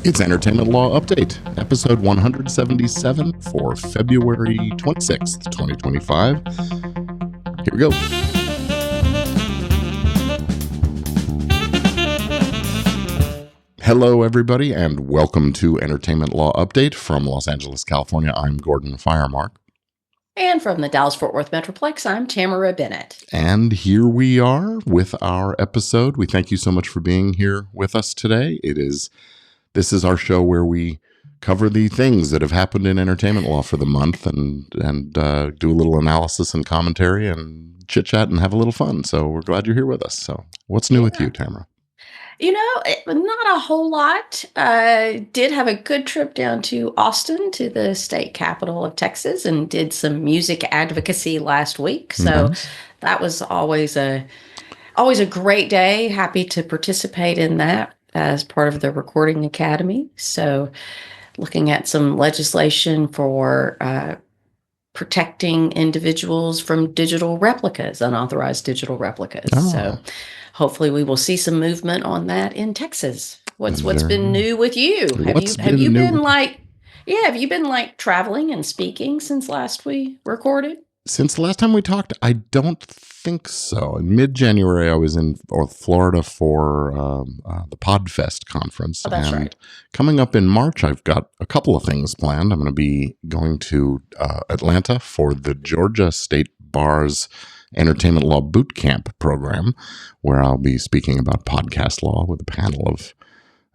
It's Entertainment Law Update, episode 177 for February 26th, 2025. Here we go. Hello, everybody, and welcome to Entertainment Law Update from Los Angeles, California. I'm Gordon Firemark. And from the Dallas-Fort Worth Metroplex, I'm Tamera Bennett. And here we are with our episode. We thank you so much for being here with us today. This is our show where we cover the things that have happened in entertainment law for the month and do a little analysis and commentary and chit-chat and have a little fun. So we're glad you're here with us. So what's new with you, Tamera? Not a whole lot. Did have a good trip down to Austin, to the state capital of Texas, and did some music advocacy last week. So that was always a great day. Happy to participate in that as part of the Recording Academy. So looking at some legislation for protecting individuals from digital replicas, unauthorized digital replicas. So hopefully we will see some movement on that in Texas. What's been new with you? Have you been like traveling and speaking since last we recorded? Since the last time we talked, I don't think so. In mid-January, I was in Florida for the PodFest conference. Oh, that's right. Coming up in March, I've got a couple of things planned. I'm going to be going to Atlanta for the Georgia State Bar's Entertainment Law Boot Camp program, where I'll be speaking about podcast law with a panel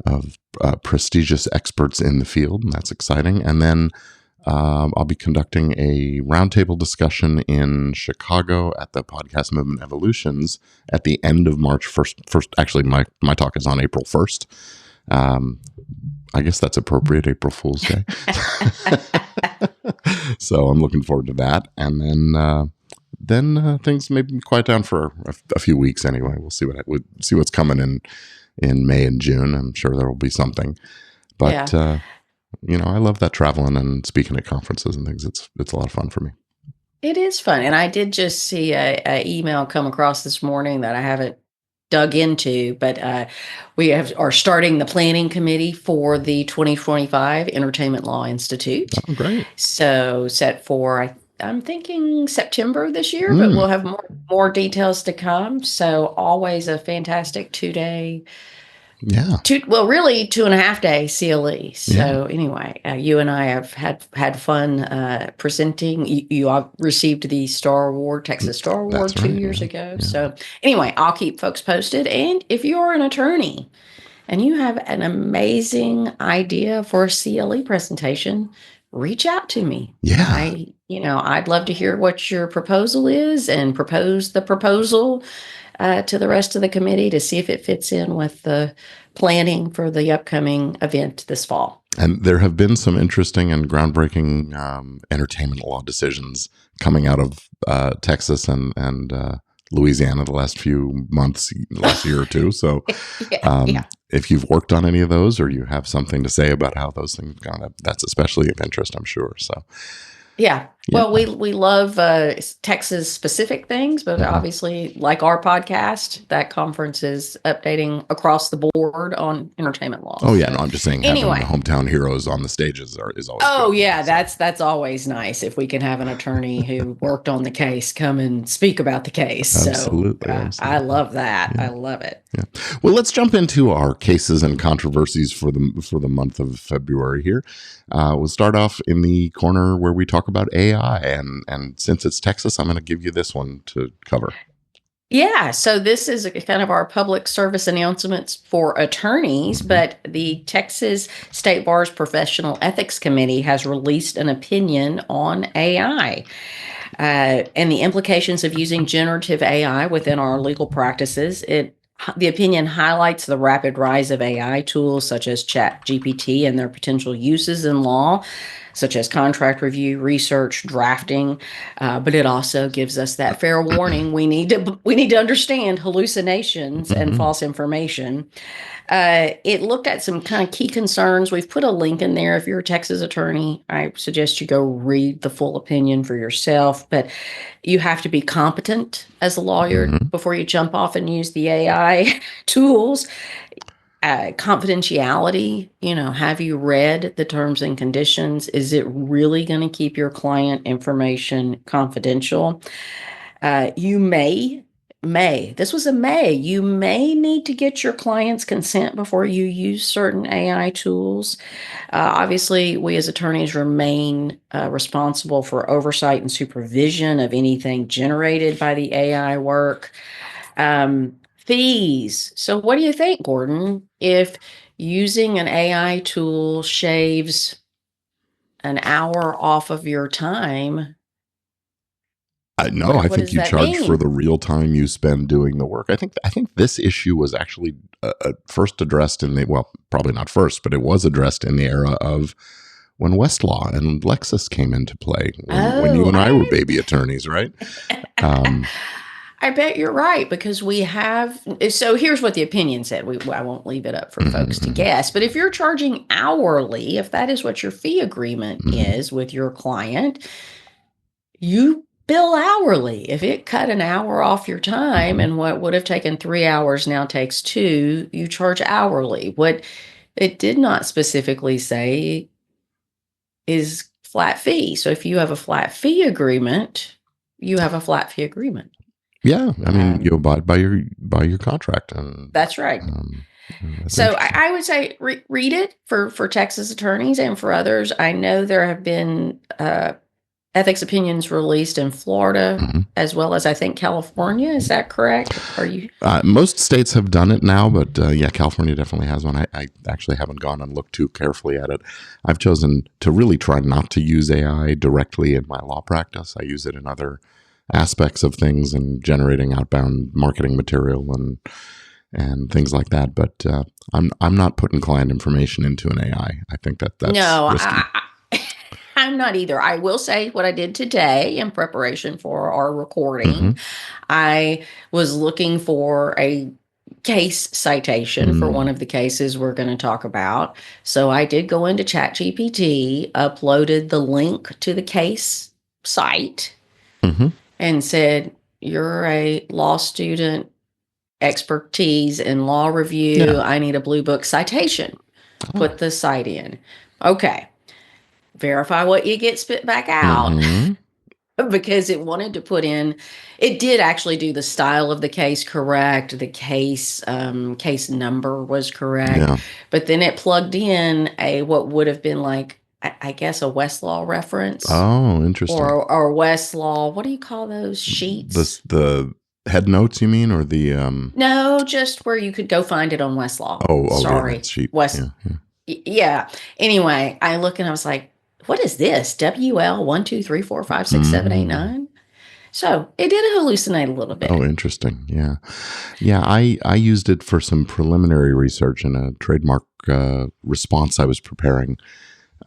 of prestigious experts in the field, and that's exciting. And then I'll be conducting a roundtable discussion in Chicago at the Podcast Movement Evolutions at the end of March. First, actually, my talk is on April 1st. I guess that's appropriate, April Fool's Day. So I'm looking forward to that. And then things may quiet down for a few weeks anyway. We'll see what's coming in May and June. I'm sure there will be something. But I love that traveling and speaking at conferences and things. It's a lot of fun for me. It is fun. And I did just see a email come across this morning that I haven't dug into, but we are starting the planning committee for the 2025 Entertainment Law Institute. Oh, great. So set for, I'm thinking September this year, but we'll have more details to come. So always a fantastic 2-day. Yeah. 2.5 day CLE. So anyway, you and I have had fun presenting. You received the Texas Star Award 2 years ago. Yeah. So anyway, I'll keep folks posted. And if you're an attorney and you have an amazing idea for a CLE presentation, reach out to me. Yeah. I'd love to hear what your proposal is and propose the proposal to the rest of the committee to see if it fits in with the planning for the upcoming event this fall. And there have been some interesting and groundbreaking entertainment law decisions coming out of Texas and Louisiana the last few months, last year or two. So if you've worked on any of those or you have something to say about how those things have gone, that's especially of interest, I'm sure. So. Yeah. Well, we love Texas specific things, but obviously, like our podcast, that conference is updating across the board on entertainment law. Oh yeah, no, I'm just saying. Anyway, having the hometown heroes on the stages is always. Oh good. Yeah, that's always nice if we can have an attorney who worked on the case come and speak about the case. Absolutely, absolutely. I love that. Yeah. I love it. Yeah. Well, let's jump into our cases and controversies for the month of February here. We'll start off in the corner where we talk about AI. And since it's Texas, I'm going to give you this one to cover. Yeah, so this is kind of our public service announcements for attorneys, but the Texas State Bar's Professional Ethics Committee has released an opinion on AI and the implications of using generative AI within our legal practices. The opinion highlights the rapid rise of AI tools such as ChatGPT and their potential uses in law, such as contract review, research, drafting, but it also gives us that fair warning. We need to understand hallucinations and false information. It looked at some kind of key concerns. We've put a link in there. If you're a Texas attorney, I suggest you go read the full opinion for yourself. But you have to be competent as a lawyer before you jump off and use the AI tools. Confidentiality, have you read the terms and conditions? Is it really going to keep your client information confidential? You this was a may, you may need to get your client's consent before you use certain AI tools. Obviously, we as attorneys remain responsible for oversight and supervision of anything generated by the AI work. Fees. So, what do you think, Gordon? If using an AI tool shaves an hour off of your time, I what think does you that charge for mean? the real time you spend doing the work. I think this issue was actually first addressed in the, well, probably not first, but it was addressed in the era of when Westlaw and Lexis came into play, when you Oh, and I were baby attorneys, right? Um, I bet you're right because we have. So here's what the opinion said. I won't leave it up for mhm, folks to mhm, guess. But if you're charging hourly, if that is what your fee agreement mhm, is with your client, you bill hourly. If it cut an hour off your time mhm. and what would have taken 3 hours now takes two, you charge hourly. What it did not specifically say is flat fee. So if you have a flat fee agreement, you have a flat fee agreement. Yeah, I mean, you Um, abide by your contract, and that's right. um, that's So interesting. I would say read it for Texas attorneys and for others. I know there have been ethics opinions released in Florida Mhm. as well as I think California. Is that correct? Are you? Most states have done it now, but yeah, California definitely has one. I actually haven't gone and looked too carefully at it. I've chosen to really try not to use AI directly in my law practice. I use it in other aspects of things and generating outbound marketing material and things like that. But I'm not putting client information into an AI. I think that's No, risky. I'm not either. I will say what I did today in preparation for our Hmm. recording. I was looking for a case citation for one Mm-hmm. of the cases we're going to talk about. So I did go into ChatGPT, uploaded the link to the case site, Mm-hmm. and said, "You're a law student, expertise in law review. Yeah. I need a blue book citation." Oh. Put the site in. Okay. Verify what you get spit back out. Mm-hmm. Because it wanted to put in, it did actually do the style of the case correct, the case number was correct, Yeah. but then it plugged in a what would have been like I guess a Westlaw reference Oh, interesting. or Westlaw, what do you call those sheets? The head notes, you mean, or the No, just where you could go find it on Westlaw. oh, the Sorry, event sheet. West. Yeah, yeah. Yeah. Anyway, I look and I was like, what is this? WL 1, 2, 3, 4, 5, 6, 7, 8, Mm. 9. So it did hallucinate a little Oh, bit. interesting. Yeah, yeah. I used it for some preliminary research in a trademark response I was preparing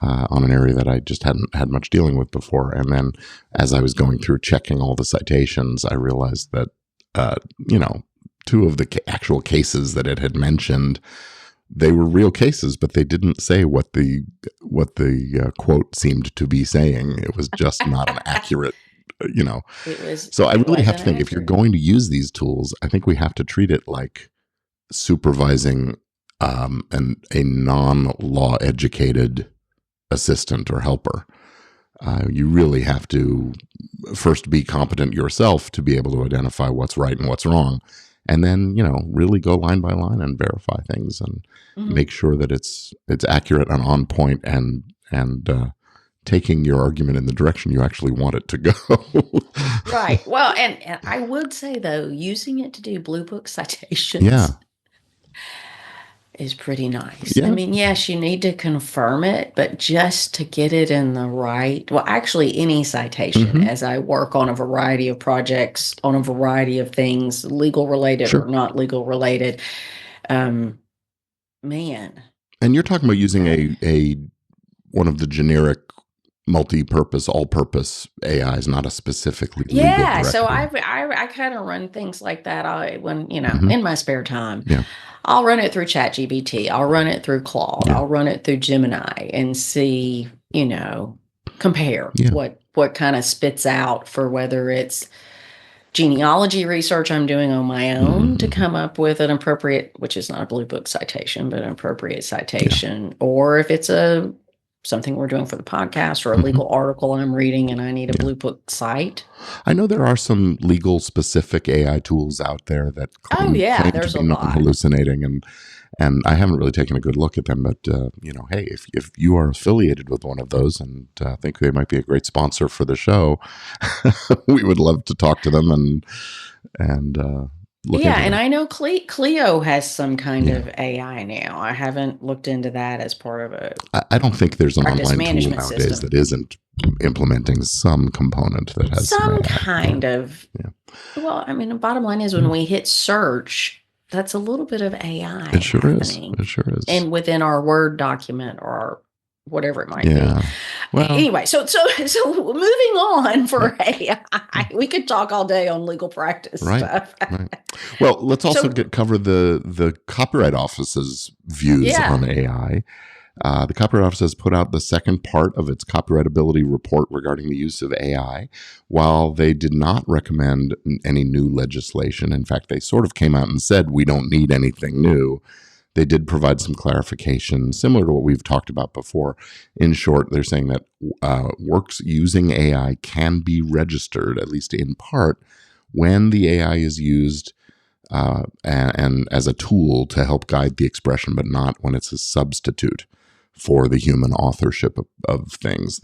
on an area that I just hadn't had much dealing with before. And then as I was going through checking all the citations, I realized that uh, you know, two of the actual cases that it had mentioned, they were real cases, but they didn't say what the quote seemed to be saying. It was just not an accurate, you know. So I It really have wasn't to think, if you're accurate. going to use these tools, I think we have to treat it like supervising a non-law educated assistant or helper. You really have to first be competent yourself to be able to identify what's right and what's wrong, and then really go line by line and verify things and Mhm. make sure that it's accurate and on point and taking your argument in the direction you actually want it to go. Right. Well, and I would say though, using it to do blue book Yeah, citations is pretty nice. I yeah. mean, yes, you need to confirm it, but just to get it in the right, well, actually, any citation Hmm. as I work on a variety of projects, on a variety of things, legal related or Sure. not legal related. Um, man, And you're talking about using uh, a one of the generic multi-purpose, all-purpose AIs, not a specifically legal yeah. So directed one. I kind of run things like that. I when Hmm. in my spare time. Yeah, I'll run it through ChatGPT. I'll run it through Claude. yeah, I'll run it through Gemini and see, compare yeah. what kind of spits out for whether it's genealogy research I'm doing on my own to come up with an appropriate, which is not a blue book citation, but an appropriate citation, or if it's something we're doing for the podcast or a legal article I'm reading and I need a blue book cite. I know there are some legal specific AI tools out there that claim there's to be non-hallucinating, and I haven't really taken a good look at them. But hey, if you are affiliated with one of those and think they might be a great sponsor for the show, we would love to talk to them and look into and it. I know Clio has some kind of AI now. I haven't looked into that as part of a. I don't think there's an online tool nowadays system that isn't implementing some component that has some kind of. Yeah. Well, I mean, the bottom line is when we hit search, that's a little bit of AI. It sure is. It sure is. And within our Word document or our whatever it might be. Well, anyway, so moving on for AI, we could talk all day on legal practice stuff. Right. Well, let's also cover the Copyright Office's views on AI. The Copyright Office has put out the second part of its copyrightability report regarding the use of AI. While they did not recommend any new legislation, in fact, they sort of came out and said we don't need anything new. They did provide some clarification, similar to what we've talked about before. In short, they're saying that works using AI can be registered, at least in part, when the AI is used and as a tool to help guide the expression, but not when it's a substitute for the human authorship of things.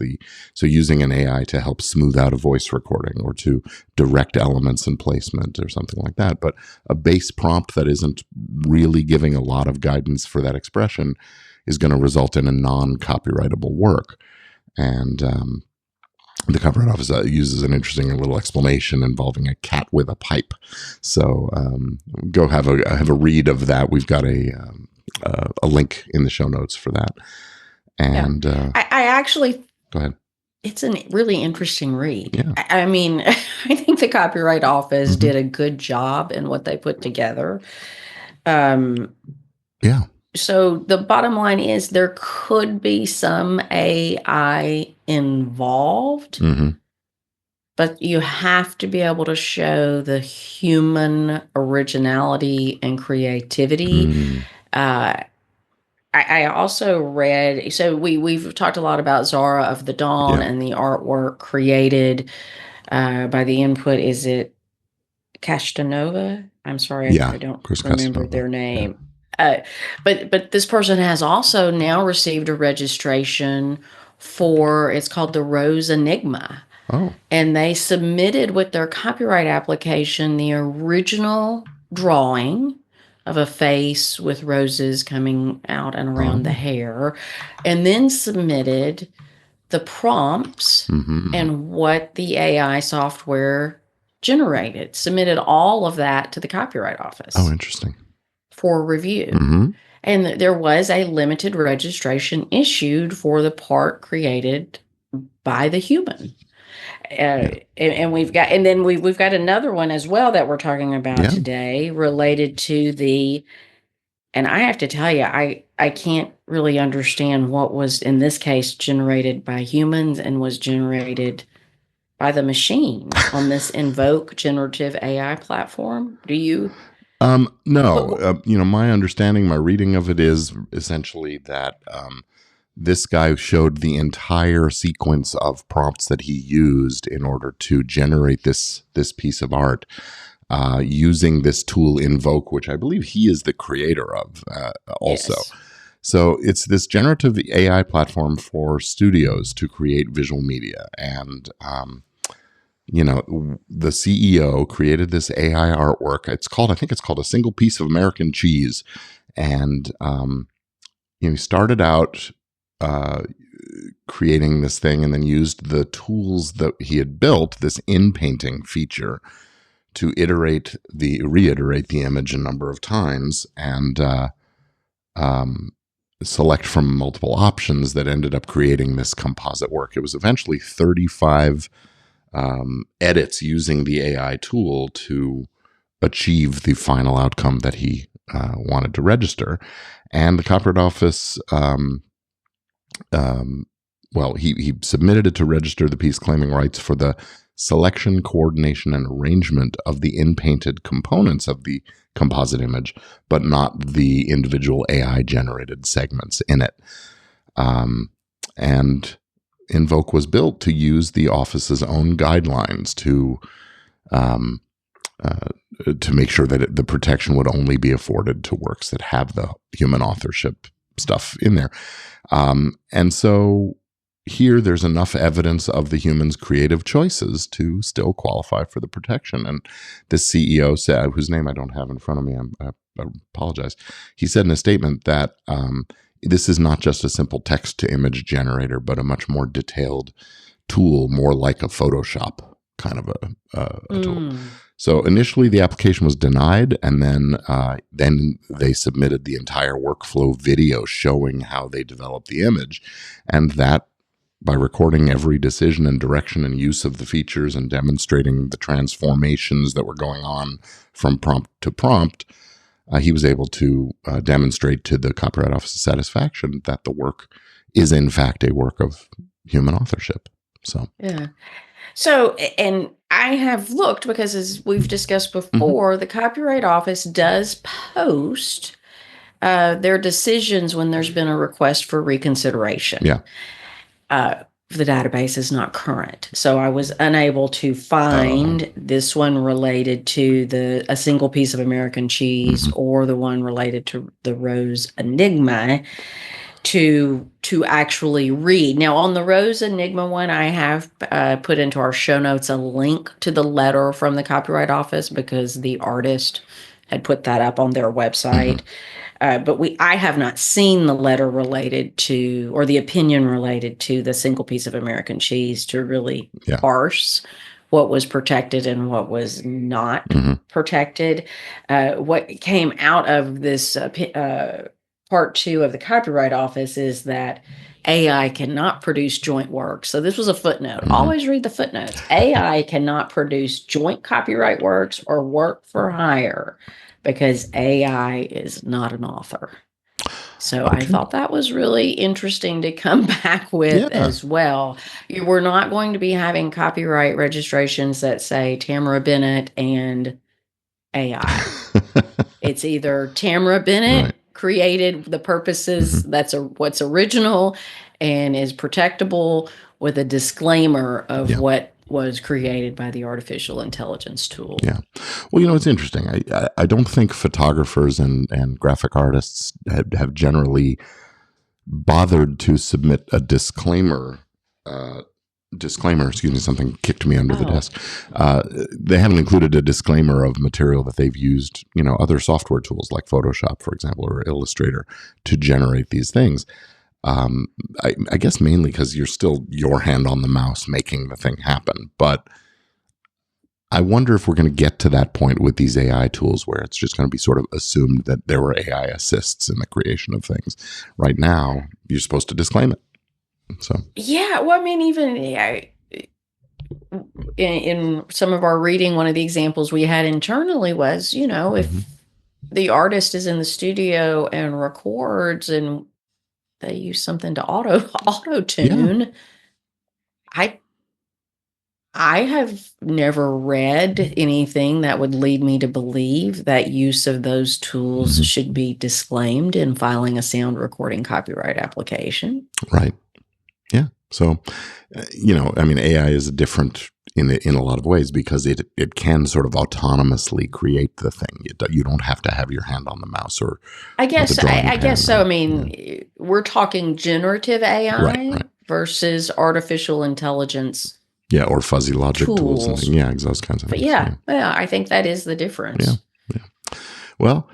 So using an AI to help smooth out a voice recording or to direct elements and placement or something like that. But a base prompt that isn't really giving a lot of guidance for that expression is going to result in a non-copyrightable work. And the Copyright Office uses an interesting little explanation involving a cat with a pipe. So go have a read of that. We've got a link in the show notes for that. And I actually go ahead. It's a really interesting read. Yeah. I mean, I think the Copyright Office did a good job in what they put together. So the bottom line is there could be some AI involved, but you have to be able to show the human originality and creativity. I also read, so we've talked a lot about Zara of the Dawn and the artwork created by the input. Is it Castanova? I'm sorry, I don't remember their name. But this person has also now received a registration for, it's called the Rose Enigma. Oh. And they submitted with their copyright application the original drawing of a face with roses coming out and around the hair, and then submitted the prompts and what the AI software generated, submitted all of that to the Copyright Office. Oh, interesting. For review. And there was a limited registration issued for the part created by the human. And we've got another one as well that we're talking about today related to and I have to tell you, I can't really understand what was in this case generated by humans and was generated by the machine on this Invoke generative AI platform. Do you? No, my understanding, my reading of it is essentially that this guy showed the entire sequence of prompts that he used in order to generate this piece of art using this tool Invoke, which I believe he is the creator of also. Yes. So it's this generative AI platform for studios to create visual media. And, the CEO created this AI artwork. I think it's called A Single Piece of American Cheese. And, he started out creating this thing and then used the tools that he had built, this in-painting feature, to reiterate the image a number of times and select from multiple options that ended up creating this composite work. It was eventually 35 edits using the AI tool to achieve the final outcome that he wanted to register. And the Copyright Office, he submitted it to register the piece, claiming rights for the selection, coordination, and arrangement of the in-painted components of the composite image, but not the individual AI-generated segments in it. And Invoke was built to use the office's own guidelines to make sure that the protection would only be afforded to works that have the human authorship stuff in there. And so here there's enough evidence of the human's creative choices to still qualify for the protection. And the CEO said, whose name I don't have in front of me, I apologize. He said in a statement that this is not just a simple text to image generator, but a much more detailed tool, more like a Photoshop kind of a tool. So initially the application was denied, and then they submitted the entire workflow video showing how they developed the image. And that, by recording every decision and direction and use of the features and demonstrating the transformations that were going on from prompt to prompt, he was able to demonstrate to the Copyright Office's satisfaction that the work is in fact a work of human authorship. So yeah. So, and I have looked because, as we've discussed before, the Copyright Office does post their decisions when there's been a request for reconsideration. Yeah. The database is not current. So I was unable to find this one related to a single piece of American cheese or the one related to the Rose Enigma to actually read. Now, on the Rose Enigma one, I have put into our show notes a link to the letter from the Copyright Office because the artist had put that up on their website. But I have not seen the letter related to, or the opinion related to, the single piece of American cheese to really parse what was protected and what was not protected. What came out of this part 2 of the Copyright Office is that AI cannot produce joint work. So this was a footnote. Always read the footnotes. AI cannot produce joint copyright works or work for hire because AI is not an author. So I thought that was really interesting to come back with as well. We're not going to be having copyright registrations that say Tamera Bennett and AI. It's either Tamera Bennett created the purposes, that's what's original and is protectable, with a disclaimer of what was created by the artificial intelligence tool. Yeah. Well, it's interesting. I don't think photographers and graphic artists have generally bothered to submit a disclaimer. Something kicked me under the desk. They haven't included a disclaimer of material that they've used, other software tools like Photoshop, for example, or Illustrator to generate these things. I guess mainly because you're still your hand on the mouse making the thing happen. But I wonder if we're going to get to that point with these AI tools where it's just going to be sort of assumed that there were AI assists in the creation of things. Right now, you're supposed to disclaim it. So well, I mean, even in some of our reading, one of the examples we had internally was, if the artist is in the studio and records and they use something to auto tune, I have never read anything that would lead me to believe that use of those tools should be disclaimed in filing a sound recording copyright application. Right. Yeah. So, AI is different in a lot of ways because it can sort of autonomously create the thing. You don't have to have your hand on the mouse or. I guess so. I mean, we're talking generative AI versus artificial intelligence. Yeah, or fuzzy logic tools and things. Yeah, those kinds of things. I think that is the difference. Yeah. Well,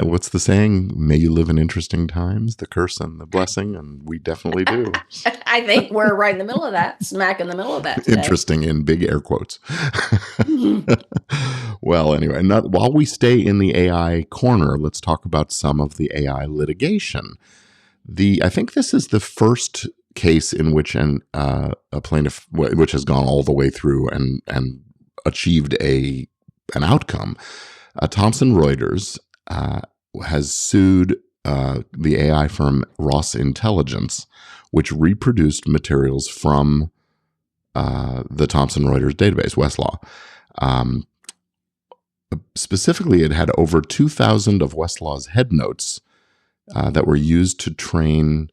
what's the saying? May you live in interesting times, the curse and the blessing, and we definitely do. I think we're right in the middle of that, smack in the middle of that today. Interesting in big air quotes. Well, anyway, while we stay in the AI corner, let's talk about some of the AI litigation. I think this is the first case in which a plaintiff, which has gone all the way through and achieved an outcome. Thomson Reuters has sued the AI firm Ross Intelligence, which reproduced materials from the Thomson Reuters database, Westlaw. Specifically, it had over 2,000 of Westlaw's head notes that were used to train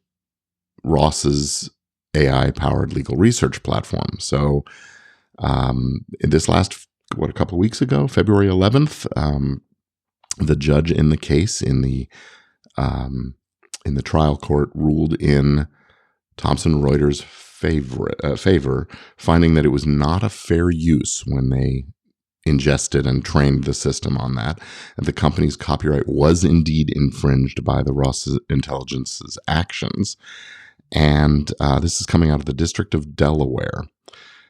Ross's AI-powered legal research platform. So in this last, a couple of weeks ago, February 11th, the judge in the case in the trial court ruled in Thomson Reuters' favor, finding that it was not a fair use when they ingested and trained the system on that. And the company's copyright was indeed infringed by the Ross Intelligence's actions. And this is coming out of the District of Delaware.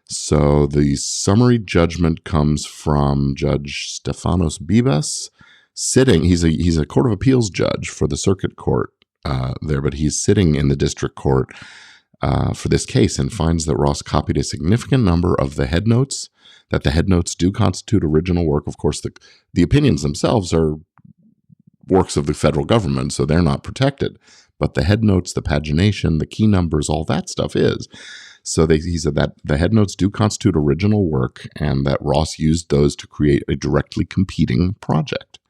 So the summary judgment comes from Judge Stefanos Bibas, sitting. He's a Court of Appeals judge for the circuit court there, but he's sitting in the district court for this case and finds that Ross copied a significant number of the head notes, that the head notes do constitute original work. Of course, the opinions themselves are works of the federal government, so they're not protected. But the head notes, the pagination, the key numbers, all that stuff is. So he said that the head notes do constitute original work and that Ross used those to create a directly competing product.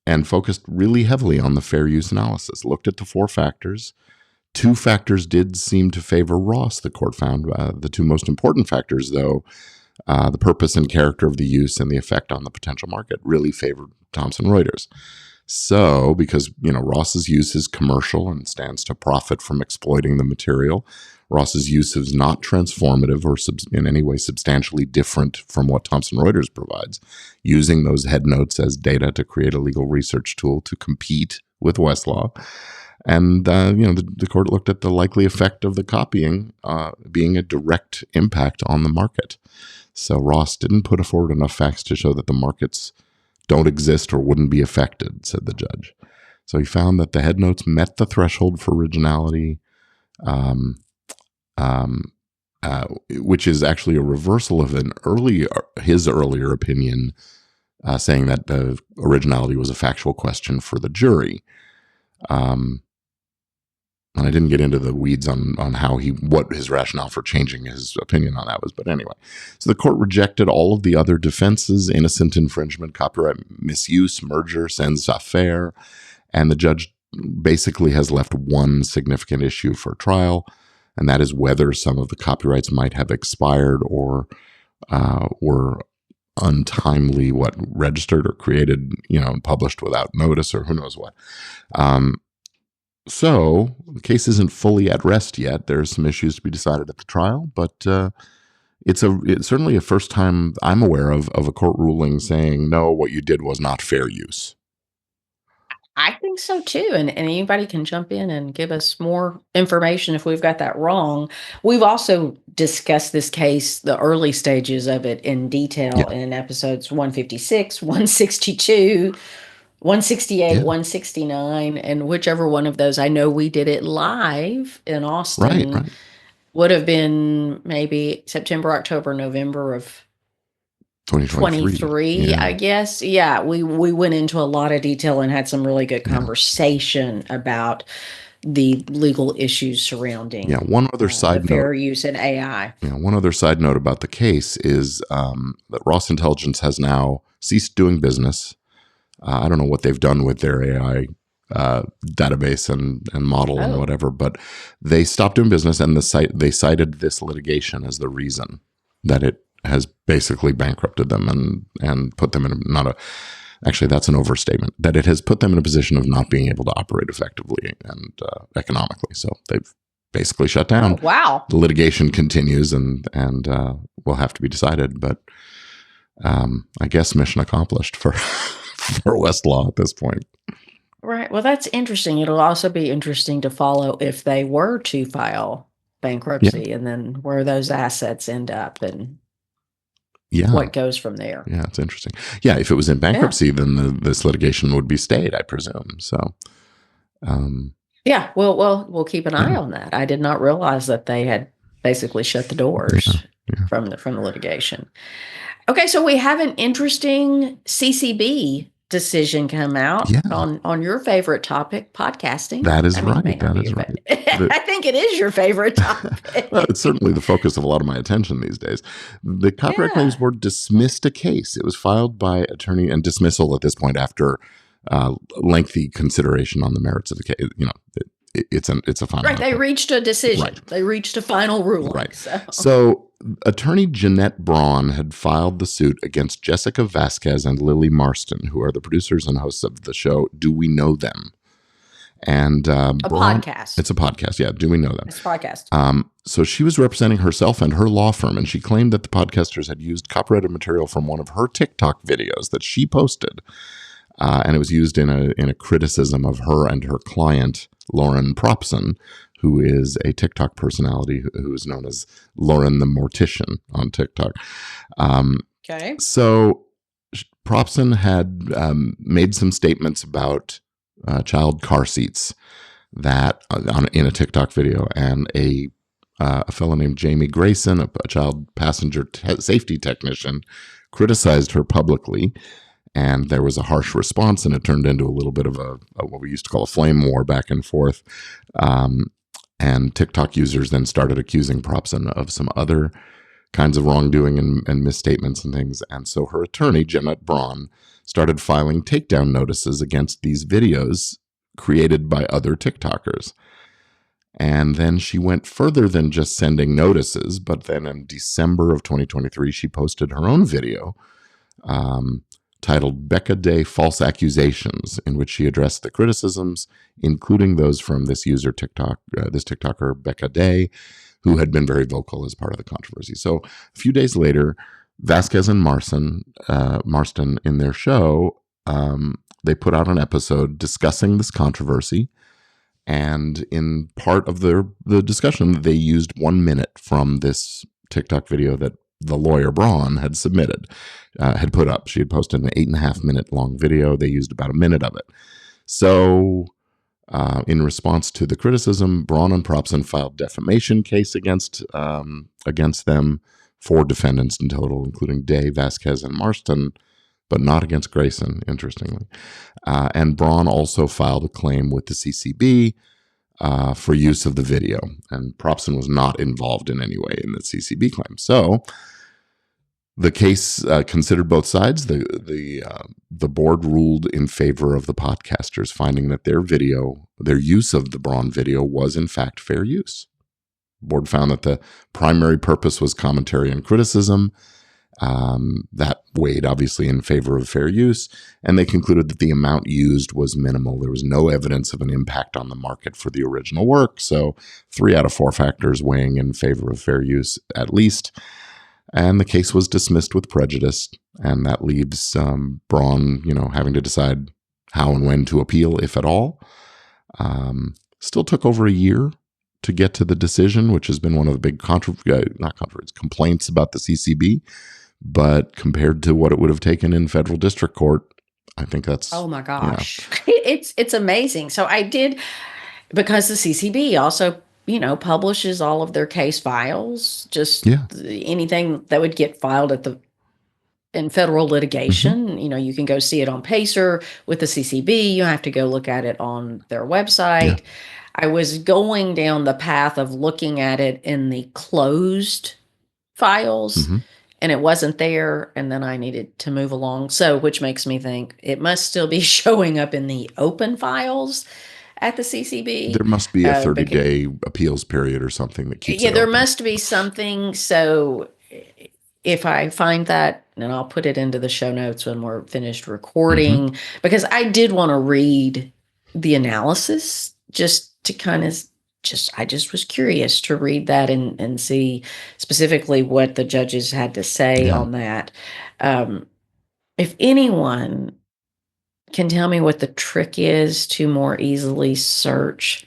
And focused really heavily on the fair use analysis, looked at the 4 factors. 2 factors did seem to favor Ross, the court found. The 2 most important factors, though, the purpose and character of the use and the effect on the potential market, really favored Thomson Reuters. So, because Ross's use is commercial and stands to profit from exploiting the material, Ross's use is not transformative or in any way substantially different from what Thomson Reuters provides, using those head notes as data to create a legal research tool to compete with Westlaw. And the court looked at the likely effect of the copying being a direct impact on the market. So Ross didn't put forward enough facts to show that the markets don't exist or wouldn't be affected, said the judge. So he found that the head notes met the threshold for originality, which is actually a reversal of his earlier opinion, saying that the originality was a factual question for the jury. And I didn't get into the weeds on what his rationale for changing his opinion on that was. But anyway, so the court rejected all of the other defenses: innocent infringement, copyright misuse, merger, sans affaire. And the judge basically has left one significant issue for trial, and that is whether some of the copyrights might have expired or were untimely, registered or created, and published without notice, or who knows what. So the case isn't fully at rest yet. There's some issues to be decided at the trial, but it's certainly a first time I'm aware of a court ruling saying, no, what you did was not fair use. I think so too. And anybody can jump in and give us more information if we've got that wrong. We've also discussed this case, the early stages of it in detail in episodes 156, 162, 168, 169, and whichever one of those. I know we did it live in Austin. Right. Would have been maybe September, October, November of 2023, I guess. Yeah, we went into a lot of detail and had some really good conversation about the legal issues surrounding one other side note, fair use in AI. One other side note about the case is that Ross Intelligence has now ceased doing business. I don't know what they've done with their AI database and model and whatever, but they stopped doing business, and they cited this litigation as the reason that it has basically bankrupted them and put them in actually that's an overstatement, that it has put them in a position of not being able to operate effectively and economically. So they've basically shut down. Oh, wow. The litigation continues and will have to be decided, but I guess mission accomplished for Westlaw at this point. Right. Well, that's interesting. It'll also be interesting to follow if they were to file bankruptcy and then where those assets end up and what goes from there. Yeah, it's interesting. Yeah, if it was in bankruptcy, then this litigation would be stayed, I presume. So, we'll keep an eye on that. I did not realize that they had basically shut the doors from the litigation. Okay, so we have an interesting CCB decision come out Yeah. on your favorite topic, podcasting. That is I mean, it may right. not That be is your right. I think it is your favorite topic. Well, it's certainly the focus of a lot of my attention these days. The copyright claims Yeah. board dismissed a case. It was filed by attorney, and dismissal at this point after lengthy consideration on the merits of the case. You know, it's a final. Right. They reached a decision. Right. They reached a final ruling. Right. So. Attorney Jeanette Braun had filed the suit against Jessica Vasquez and Lily Marston, who are the producers and hosts of the show Do We Know Them? And podcast. It's a podcast. Yeah. Do We Know Them? It's a podcast. So she was representing herself and her law firm, and she claimed that the podcasters had used copyrighted material from one of her TikTok videos that she posted. And it was used in a criticism of her and her client, Lauren Propson, who is a TikTok personality who is known as Lauren the Mortician on TikTok. Okay. So Propson had made some statements about child car seats that in a TikTok video, and a fellow named Jamie Grayson, a child passenger safety technician, criticized her publicly. And there was a harsh response, and it turned into a little bit of a what we used to call a flame war back and forth. And TikTok users then started accusing Propson of some other kinds of wrongdoing and misstatements and things. And so her attorney, Jeanette Braun, started filing takedown notices against these videos created by other TikTokers. And then she went further than just sending notices, but then in December of 2023, she posted her own video titled Becca Day False Accusations, in which she addressed the criticisms, including those from this user this TikToker, Becca Day, who had been very vocal as part of the controversy. So a few days later, Vasquez and Marston in their show, they put out an episode discussing this controversy. And in part of the discussion, they used 1 minute from this TikTok video that the lawyer Braun had had put up. She had posted an 8.5 minute long video. They used about a minute of it. So in response to the criticism, Braun and Propson filed defamation case against them, 4 defendants in total, including Day, Vasquez, and Marston, but not against Grayson, interestingly. And Braun also filed a claim with the CCB for use of the video, and Propson was not involved in any way in the CCB claim. So the case considered both sides. The board ruled in favor of the podcasters, finding that their use of the Braun video was in fact fair use. The board found that the primary purpose was commentary and criticism. That weighed obviously in favor of fair use, and they concluded that the amount used was minimal. There was no evidence of an impact on the market for the original work. So 3 out of 4 factors weighing in favor of fair use at least. And the case was dismissed with prejudice, and that leaves Braun, having to decide how and when to appeal, if at all. Still took over a year to get to the decision, which has been one of the big complaints about the CCB. But compared to what it would have taken in federal district court, I think that's... Oh my gosh. It's amazing. So I did, because the CCB also, publishes all of their case files, just anything that would get filed in federal litigation. Mm-hmm. You can go see it on Pacer. With the CCB, you have to go look at it on their website. Yeah. I was going down the path of looking at it in the closed files, mm-hmm. and it wasn't there, and then I needed to move along. So, which makes me think it must still be showing up in the open files at the CCB. There must be a 30-day appeals period or something that keeps it there open. Must be something. So if I find that, and I'll put it into the show notes when we're finished recording, mm-hmm. because I did want to read the analysis just to kind of I just was curious to read that and see specifically what the judges had to say on that. If anyone can tell me what the trick is to more easily search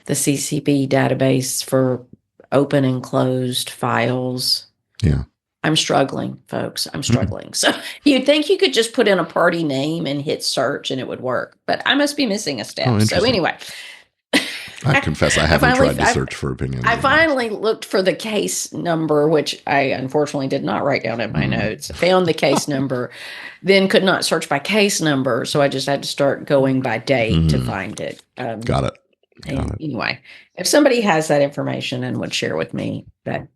the CCB database for open and closed files. Yeah. I'm struggling, folks. I'm struggling. Mm-hmm. So you'd think you could just put in a party name and hit search and it would work, but I must be missing a step. So anyway. I confess I haven't tried to search for opinions. I finally looked for the case number, which I unfortunately did not write down in my notes. Found the case number, then could not search by case number, so I just had to start going by date to find it. Got it. Anyway, if somebody has that information and would share with me that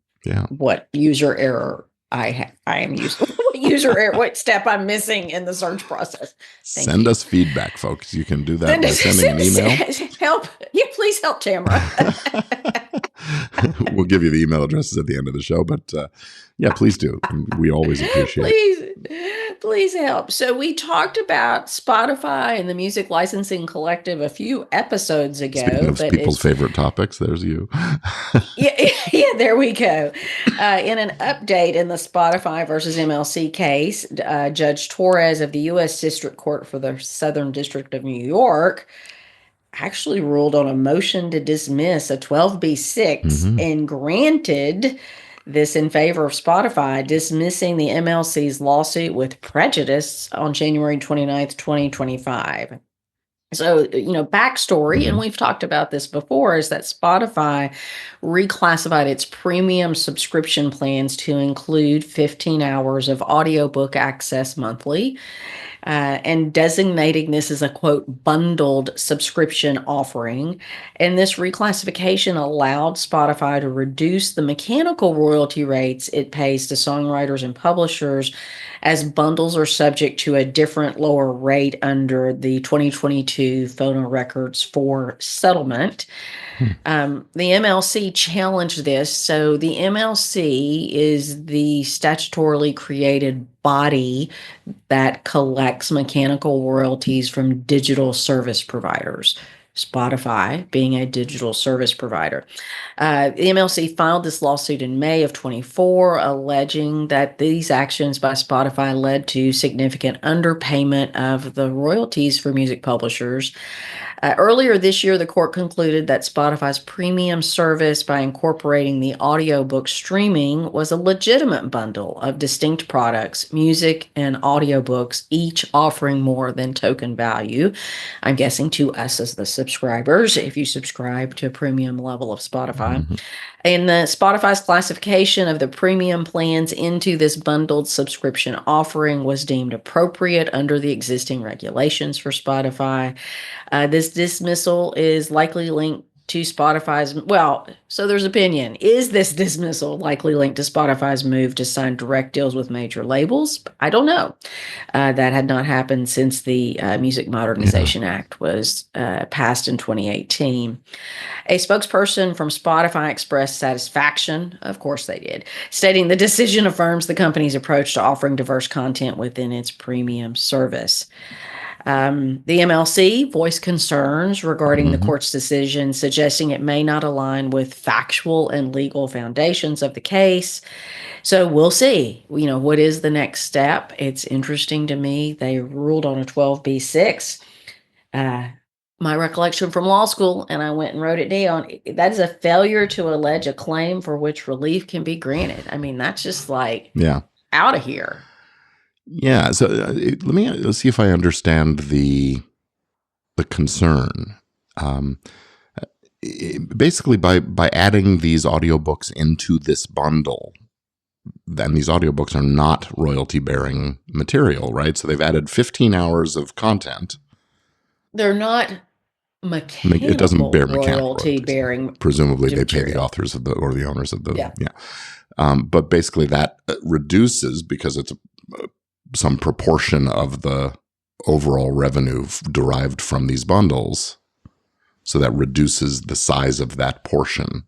what user error I am using, what user error, what step I'm missing in the search process. Send us feedback, folks. You can do that by sending an email. Help. Yeah, please help Tamera. We'll give you the email addresses at the end of the show, but please do. We always appreciate it. Please help. So we talked about Spotify and the Music Licensing Collective a few episodes ago. Speaking of people's favorite topics, there's you. yeah, there we go. In an update in the Spotify versus MLC case, Judge Torres of the U.S. District Court for the Southern District of New York actually ruled on a motion to dismiss a 12B6 and granted this in favor of Spotify, dismissing the MLC's lawsuit with prejudice on January 29th, 2025. So, backstory, and we've talked about this before, is that Spotify reclassified its premium subscription plans to include 15 hours of audiobook access monthly, and designating this as a, quote, bundled subscription offering. And this reclassification allowed Spotify to reduce the mechanical royalty rates it pays to songwriters and publishers, as bundles are subject to a different lower rate under the 2022 Phonorecords IV settlement. The MLC challenged this. So the MLC is the statutorily created body that collects mechanical royalties from digital service providers, Spotify being a digital service provider. The MLC filed this lawsuit in May of 24, alleging that these actions by Spotify led to significant underpayment of the royalties for music publishers. Earlier this year, the court concluded that Spotify's premium service, by incorporating the audiobook streaming, was a legitimate bundle of distinct products, music and audiobooks, each offering more than token value. I'm guessing to us as the subscribers, if you subscribe to a premium level of Spotify. And the Spotify's classification of the premium plans into this bundled subscription offering was deemed appropriate under the existing regulations for Spotify. This dismissal is likely linked to Spotify's, so there's opinion. Is this dismissal likely linked to Spotify's move to sign direct deals with major labels? I don't know. That had not happened since the Music Modernization Act was passed in 2018. A spokesperson from Spotify expressed satisfaction, of course they did, stating the decision affirms the company's approach to offering diverse content within its premium service. The MLC voiced concerns regarding the court's decision, suggesting it may not align with factual and legal foundations of the case. So we'll see, what is the next step? It's interesting to me. They ruled on a 12B6. My recollection from law school, and I went and wrote it down, that is a failure to allege a claim for which relief can be granted. I mean, that's just out of here. Yeah. So let's see if I understand the concern. Basically, by adding these audiobooks into this bundle, then these audiobooks are not royalty-bearing material, right? So they've added 15 hours of content. They're not mechanical. It doesn't bear mechanical royalty-bearing. Presumably, they pay the authors or the owners of the. Yeah. But basically, that reduces, because it's some proportion of the overall revenue derived from these bundles. So that reduces the size of that portion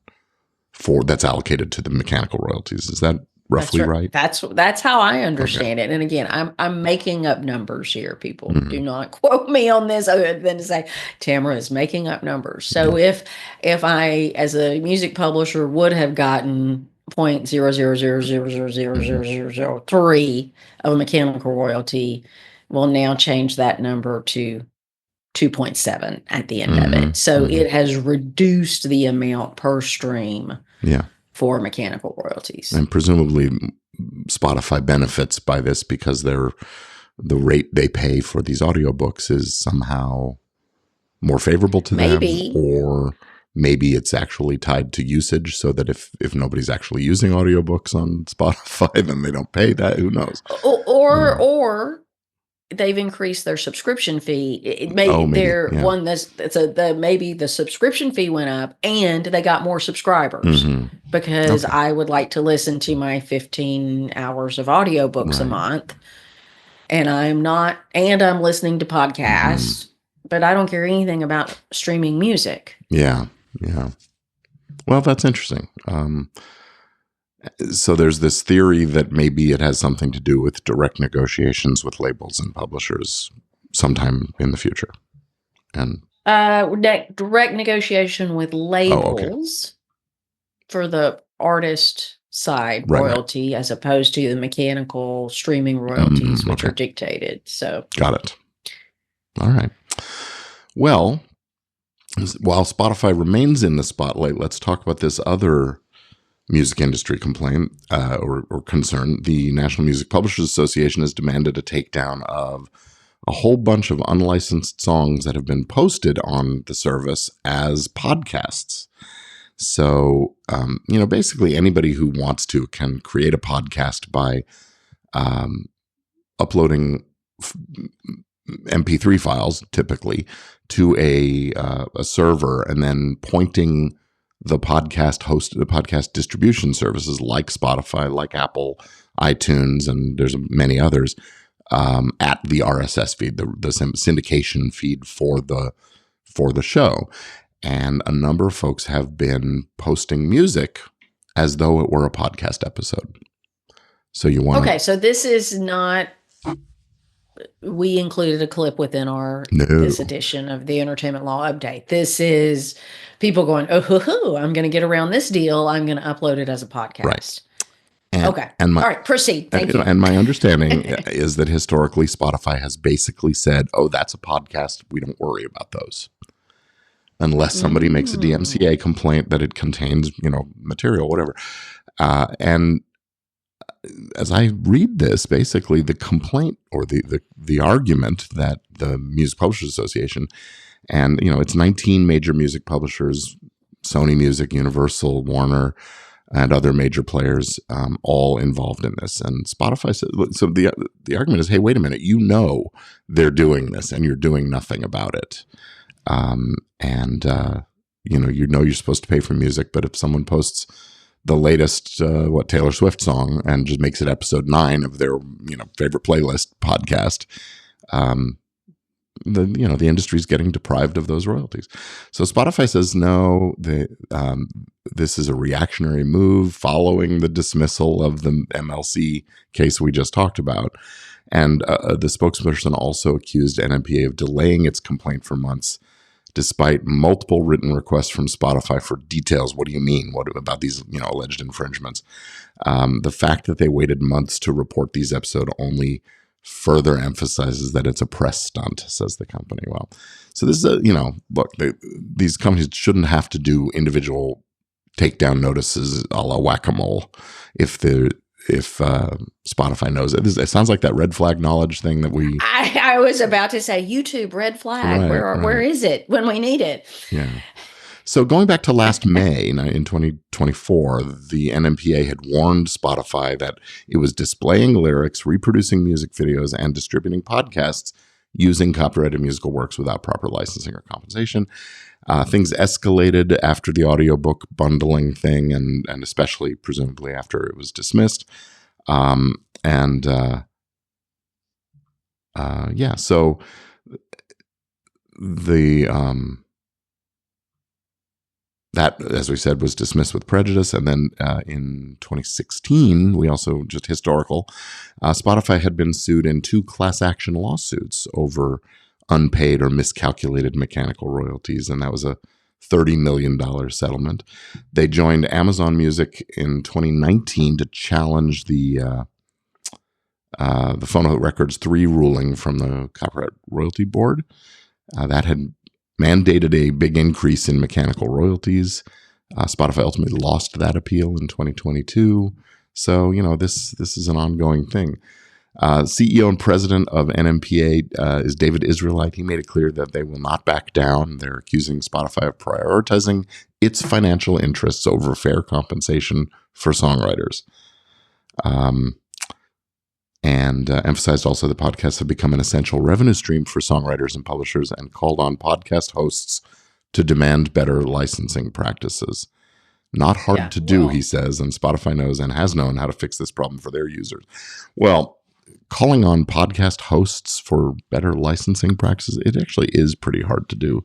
that's allocated to the mechanical royalties. Is that roughly right? That's how I understand it. And again, I'm making up numbers here. People do not quote me on this, other than to say Tamera is making up numbers. So if I, as a music publisher, would have gotten 0.000000003 of a mechanical royalty, will now change that number to 2.7 at the end of it. So it has reduced the amount per stream for mechanical royalties. And presumably Spotify benefits by this because the rate they pay for these audiobooks is somehow more favorable to them, or maybe it's actually tied to usage, so that if nobody's actually using audiobooks on Spotify, then they don't pay that. Who knows? Or they've increased their subscription fee. It may maybe the subscription fee went up and they got more subscribers because I would like to listen to my 15 hours of audiobooks a month, and I'm listening to podcasts, but I don't care anything about streaming music. Yeah. Well, that's interesting. So there's this theory that maybe it has something to do with direct negotiations with labels and publishers sometime in the future. And direct negotiation with labels for the artist side royalty, as opposed to the mechanical streaming royalties, which are dictated. So got it. All right. Well, while Spotify remains in the spotlight, let's talk about this other music industry complaint or concern. The National Music Publishers Association has demanded a takedown of a whole bunch of unlicensed songs that have been posted on the service as podcasts. So, basically anybody who wants to can create a podcast by uploading MP3 files, typically, to a server, and then pointing the podcast distribution services like Spotify, like Apple, iTunes, and there's many others, at the RSS feed, the syndication feed for the show. And a number of folks have been posting music as though it were a podcast episode. So you want so this is not. We included a clip within this edition of the Entertainment Law Update. This is people going, I'm going to get around this deal. I'm going to upload it as a podcast. Right. All right, proceed. Thank you. And my understanding is that historically Spotify has basically said, that's a podcast. We don't worry about those. Unless somebody makes a DMCA complaint that it contains, material, whatever. And as I read this, basically the complaint or the argument that the Music Publishers Association and, it's 19 major music publishers, Sony Music, Universal, Warner, and other major players, all involved in this. And Spotify said, so the argument is, hey, wait a minute, they're doing this and you're doing nothing about it. You're supposed to pay for music, but if someone posts the latest Taylor Swift song and just makes it episode 9 of their favorite playlist podcast, the industry's getting deprived of those royalties. So Spotify says no. This is a reactionary move following the dismissal of the MLC case we just talked about, and the spokesperson also accused NMPA of delaying its complaint for months, despite multiple written requests from Spotify for details. What do you mean? What about these, alleged infringements? The fact that they waited months to report these episodes only further emphasizes that it's a press stunt, says the company. Well, so this is look, these companies shouldn't have to do individual takedown notices a la whack-a-mole if Spotify knows it. It sounds like that red flag knowledge thing that we... I was about to say, YouTube, red flag. Where is it when we need it? Yeah. So going back to last May in 2024, the NMPA had warned Spotify that it was displaying lyrics, reproducing music videos, and distributing podcasts using copyrighted musical works without proper licensing or compensation. Things escalated after the audiobook bundling thing, and especially presumably after it was dismissed. So that, as we said, was dismissed with prejudice. And then in 2016, we also, just historical, Spotify had been sued in 2 class action lawsuits over unpaid or miscalculated mechanical royalties. And that was a $30 million settlement. They joined Amazon Music in 2019 to challenge the Phono Records 3 ruling from the Copyright Royalty Board. That had mandated a big increase in mechanical royalties. Spotify ultimately lost that appeal in 2022. So, this is an ongoing thing. CEO and president of NMPA is David Israelite. He made it clear that they will not back down. They're accusing Spotify of prioritizing its financial interests over fair compensation for songwriters. And emphasized also that podcasts have become an essential revenue stream for songwriters and publishers, and called on podcast hosts to demand better licensing practices. Not hard to do, he says, and Spotify knows and has known how to fix this problem for their users. Well, calling on podcast hosts for better licensing practices, it actually is pretty hard to do.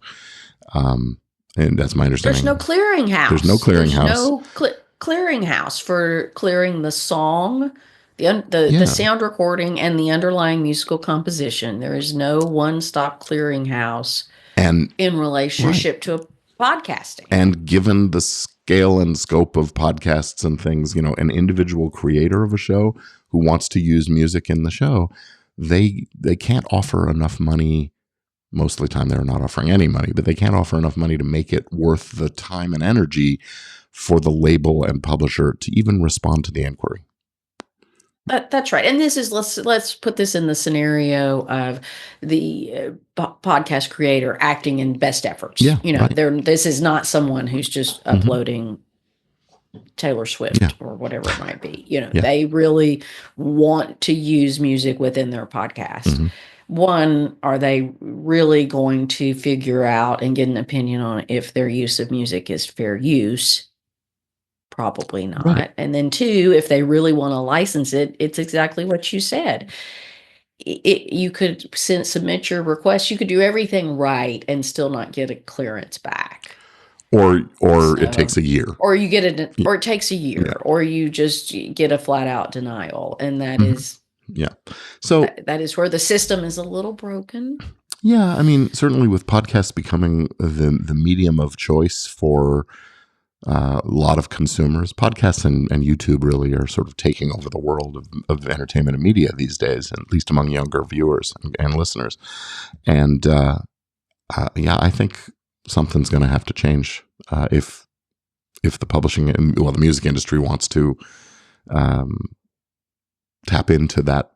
And that's my understanding. There's no clearinghouse. There's no clearinghouse. There's no clearinghouse for clearing the song, the sound recording, and the underlying musical composition. There is no one-stop clearinghouse in relationship to podcasting. And given the scale and scope of podcasts and things, an individual creator of a show who wants to use music in the show, they can't offer enough money. Most of the time they're not offering any money, but they can't offer enough money to make it worth the time and energy for the label and publisher to even respond to the inquiry. That's right. And this is, let's put this in the scenario of the podcast creator acting in best efforts. Yeah, this is not someone who's just uploading Taylor Swift or whatever it might be. They really want to use music within their podcast. One, are they really going to figure out and get an opinion on if their use of music is fair use? Probably not. Right. And then two, if they really want to license it, it's exactly what you said. You could submit your request. You could do everything right and still not get a clearance back. Or it takes a year. Or you get it, or it takes a year, or you just get a flat out denial. And that is, so that is where the system is a little broken. Yeah. I mean, certainly with podcasts becoming the medium of choice for a lot of consumers, podcasts and YouTube really are sort of taking over the world of entertainment and media these days, at least among younger viewers and listeners. And I think something's going to have to change if the publishing and the music industry wants to tap into that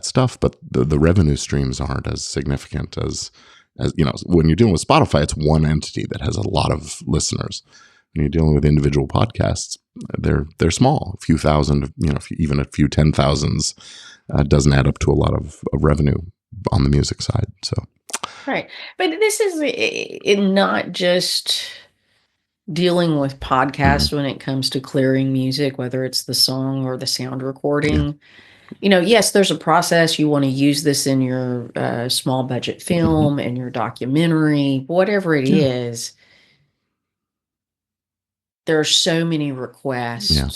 stuff, but the revenue streams aren't as significant as when you're dealing with Spotify, it's one entity that has a lot of listeners. When you're dealing with individual podcasts, they're small. A few thousand, even a few 10,000s doesn't add up to a lot of revenue on the music side. So, right. But this is not just dealing with podcasts when it comes to clearing music, whether it's the song or the sound recording. Yes, there's a process. You want to use this in your small budget film, in your documentary, whatever it is. There are so many requests. Yeah.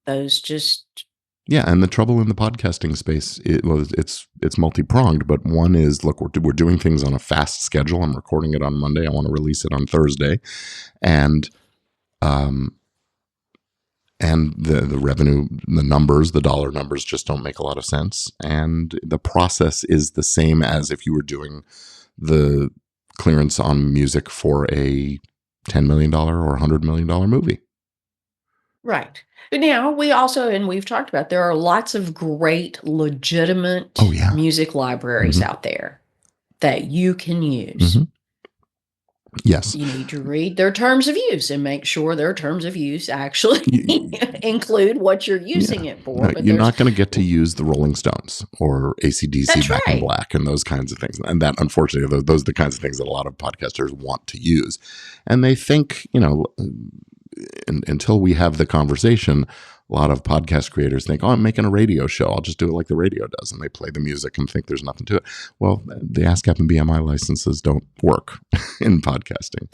Those just... Yeah, and the trouble in the podcasting space, it's multi-pronged, but one is, look, we're doing things on a fast schedule. I'm recording it on Monday. I want to release it on Thursday. And the revenue, the dollar numbers just don't make a lot of sense. And the process is the same as if you were doing the clearance on music for a $10 million or $100 million movie. Right. But now we also, and we've talked about, there are lots of great, legitimate music libraries out there that you can use. Yes. You need to read their terms of use and make sure their terms of use actually include what you're using it for. No, but you're not going to get to use the Rolling Stones or AC/DC Back in right. Black and those kinds of things. And that, unfortunately, those are the kinds of things that a lot of podcasters want to use. And they think, until we have the conversation, a lot of podcast creators think, I'm making a radio show. I'll just do it like the radio does. And they play the music and think there's nothing to it. Well, the ASCAP and BMI licenses don't work in podcasting.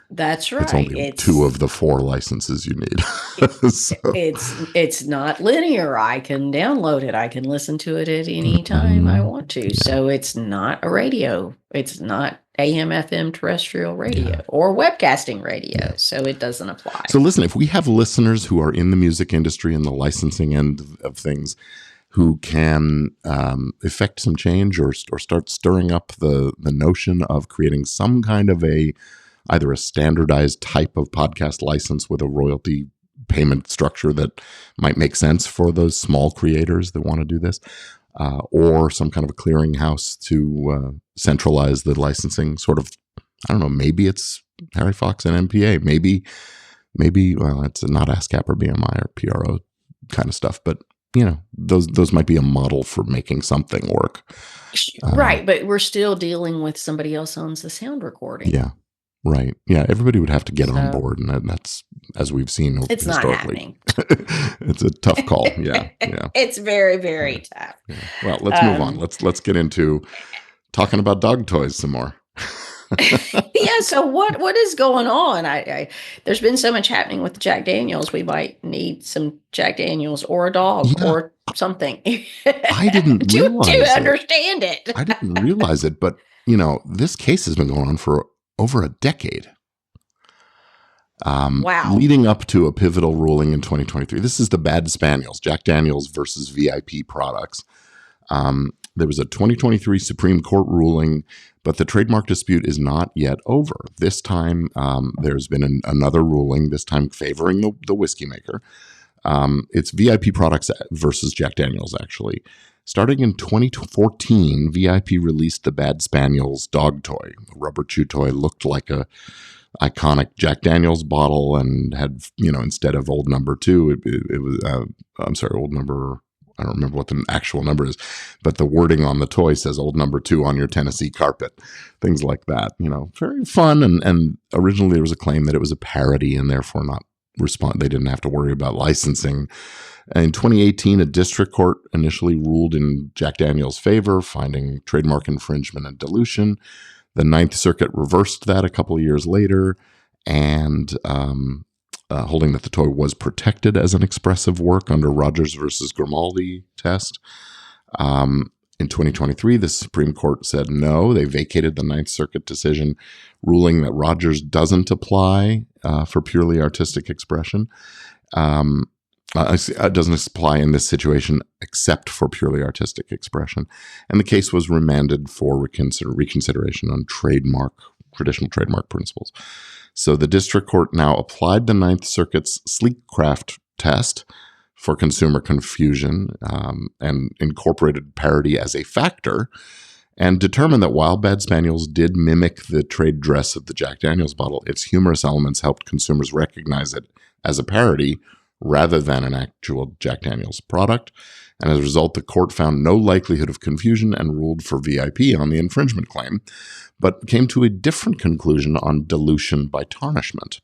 That's right. It's only 2 of the 4 licenses you need. So. It's not linear. I can download it. I can listen to it at any time I want to. Yeah. So it's not a radio. It's not AM, FM, terrestrial radio or webcasting radio. Yeah. So it doesn't apply. So listen, if we have listeners who are in the music industry and the licensing end of things who can effect some change or start stirring up the notion of creating some kind of either a standardized type of podcast license with a royalty payment structure that might make sense for those small creators that want to do this, or some kind of a clearinghouse to centralize the licensing. Sort of, I don't know. Maybe it's Harry Fox and MPA. Maybe well, it's not ASCAP or BMI or PRO kind of stuff, but those might be a model for making something work. Right, but we're still dealing with somebody else owns the sound recording. Yeah, right. Yeah, everybody would have to get on board, and that's, as we've seen it's historically. Not happening. It's a tough call. Yeah. It's very, very tough. Yeah. Well, let's move on. Let's get into talking about dog toys some more. Yeah. So what is going on? There's been so much happening with Jack Daniels. We might need some Jack Daniels or a dog or something. I didn't realize to understand it. I didn't realize it, but this case has been going on for over a decade. Wow. Leading up to a pivotal ruling in 2023. This is the Bad Spaniels, Jack Daniels versus VIP products. There was a 2023 Supreme Court ruling, but the trademark dispute is not yet over. This time, there's been another ruling, this time favoring the whiskey maker. It's VIP products versus Jack Daniels, actually. Starting in 2014, VIP released the Bad Spaniels dog toy. A rubber chew toy looked like a iconic Jack Daniels bottle and had, instead of old number 2, it was, old number, I don't remember what the actual number is, but the wording on the toy says old number 2 on your Tennessee carpet, things like that. Very fun. And originally there was a claim that it was a parody and therefore they didn't have to worry about licensing. In 2018, a district court initially ruled in Jack Daniels' favor, finding trademark infringement and dilution. The Ninth Circuit reversed that a couple of years later and holding that the toy was protected as an expressive work under Rogers versus Grimaldi test. In 2023, the Supreme Court said no. They vacated the Ninth Circuit decision, ruling that Rogers doesn't apply for purely artistic expression. It doesn't apply in this situation except for purely artistic expression. And the case was remanded for reconsideration on traditional trademark principles. So the district court now applied the Ninth Circuit's sleek craft test for consumer confusion and incorporated parody as a factor and determined that while Bad Spaniels did mimic the trade dress of the Jack Daniels bottle, its humorous elements helped consumers recognize it as a parody rather than an actual Jack Daniels product. And as a result, the court found no likelihood of confusion and ruled for VIP on the infringement claim, but came to a different conclusion on dilution by tarnishment.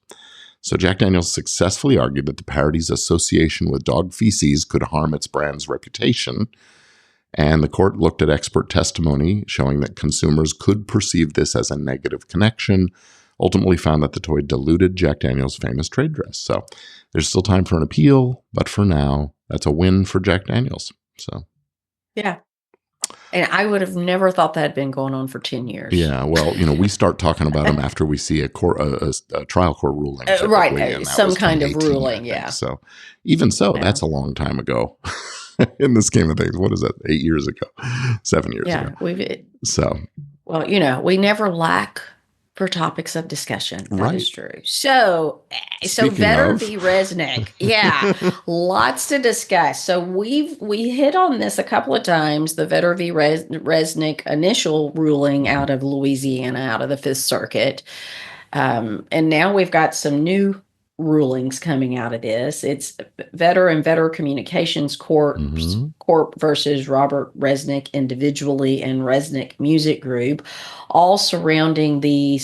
So Jack Daniels successfully argued that the parody's association with dog feces could harm its brand's reputation, and the court looked at expert testimony showing that consumers could perceive this as a negative connection, ultimately found that the toy diluted Jack Daniels' famous trade dress. So there's still time for an appeal, but for now, that's a win for Jack Daniels. So, yeah. And I would have never thought that had been going on for 10 years. Yeah, well, we start talking about them after we see a trial court ruling. Right, some kind of ruling, yeah. So even so, that's a long time ago in the scheme of things. What is that, 8 years ago, 7 years ago? Well, we never lack for topics of discussion. That is true. So Vetter v. Resnick. Yeah, lots to discuss. So we hit on this a couple of times, the Vetter v. Resnick initial ruling out of Louisiana, out of the Fifth Circuit. And now we've got some new rulings coming out of this. It's Vetter and Vetter Communications Corp versus Robert Resnick individually and Resnick Music Group, all surrounding the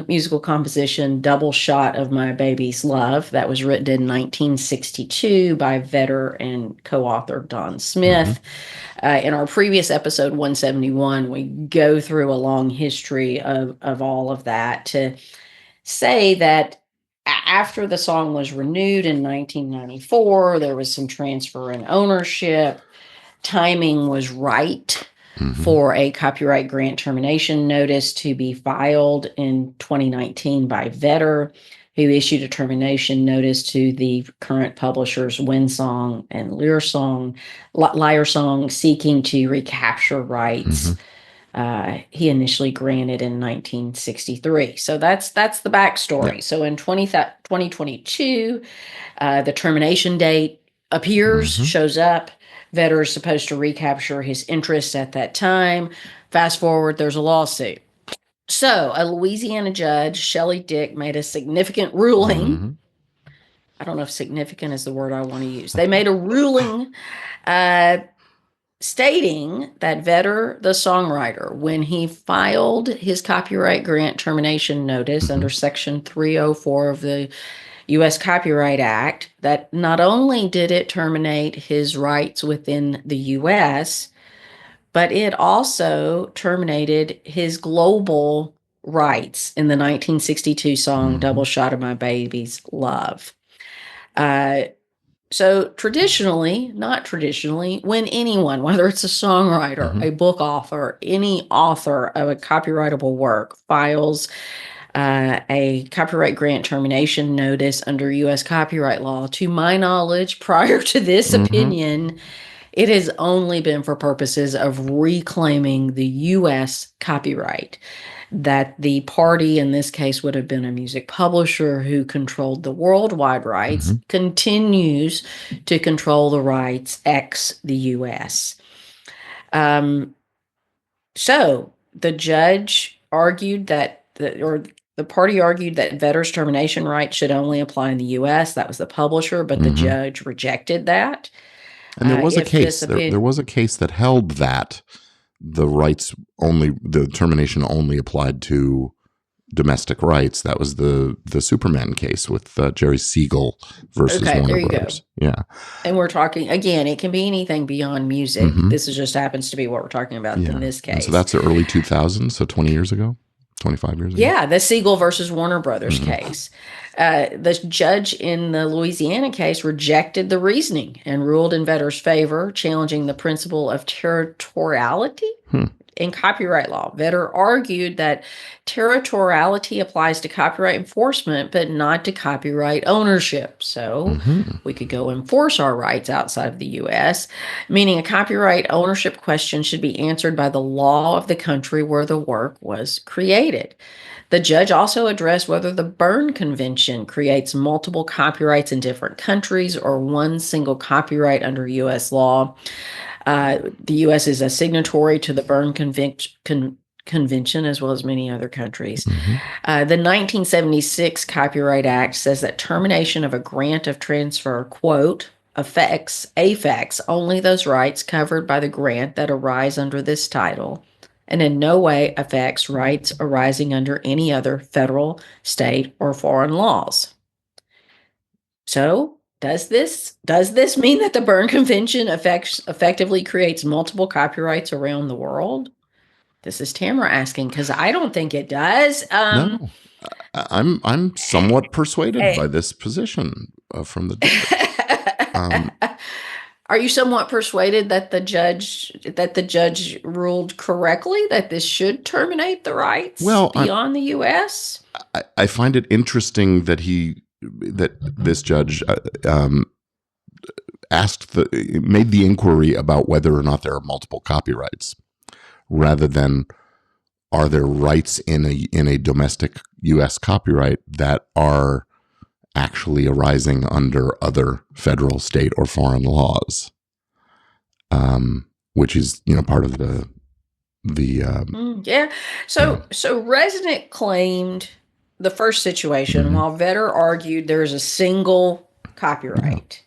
musical composition Double Shot of My Baby's Love that was written in 1962 by Vetter and co-author Don Smith. In our previous episode 171, we go through a long history of all of that to say that after the song was renewed in 1994, there was some transfer in ownership. Timing was right for a copyright grant termination notice to be filed in 2019 by Vetter, who issued a termination notice to the current publishers Winsong and Lyre Song, seeking to recapture rights he initially granted in 1963. So that's the backstory. Yeah. So in 2022, the termination date appears, shows up. Vetter is supposed to recapture his interest at that time. Fast forward, there's a lawsuit. So a Louisiana judge, Shelley Dick, made a significant ruling. I don't know if significant is the word I want to use. They made a ruling stating that Vetter, the songwriter, when he filed his copyright grant termination notice under Section 304 of the U.S. Copyright Act, that not only did it terminate his rights within the U.S., but it also terminated his global rights in the 1962 song Double Shot of My Baby's Love. So traditionally, not traditionally, when anyone, whether it's a songwriter, a book author, any author of a copyrightable work, files a copyright grant termination notice under U.S. copyright law, to my knowledge, prior to this opinion, it has only been for purposes of reclaiming the U.S. copyright. That the party in this case would have been a music publisher who controlled the worldwide rights, continues to control the rights ex the U.S. So the judge argued that, the party argued that Vetter's termination rights should only apply in the U.S. That was the publisher, but the judge rejected that. And there was a case. There was a case that held that the termination only applied to domestic rights. That was the Superman case with Jerry Siegel versus Warner Brothers. Go. Yeah, and we're talking again. It can be anything beyond music. This just happens to be what we're talking about in this case. And so that's the early 2000s. So 20 years ago. 25 years ago? Yeah, the Siegel versus Warner Brothers case. The judge in the Louisiana case rejected the reasoning and ruled in Vetter's favor, challenging the principle of territoriality in copyright law. Vetter argued that territoriality applies to copyright enforcement, but not to copyright ownership. So we could go enforce our rights outside of the U.S., meaning a copyright ownership question should be answered by the law of the country where the work was created. The judge also addressed whether the Berne Convention creates multiple copyrights in different countries or one single copyright under U.S. law. The U.S. is a signatory to the Berne Convention, as well as many other countries. The 1976 Copyright Act says that termination of a grant of transfer, quote, affects only those rights covered by the grant that arise under this title, and in no way affects rights arising under any other federal, state, or foreign laws. So, does this mean that the Berne Convention effectively creates multiple copyrights around the world? This is Tamera asking, because I don't think it does. No, I'm somewhat persuaded by this position from the judge. Are you somewhat persuaded that the judge ruled correctly that this should terminate the rights beyond the U.S.? I find it interesting that this judge made the inquiry about whether or not there are multiple copyrights, rather than are there rights in a domestic U.S. copyright that are actually arising under other federal, state, or foreign laws, which is part of the yeah. So Resnick claimed the first situation, while Vetter argued there is a single copyright.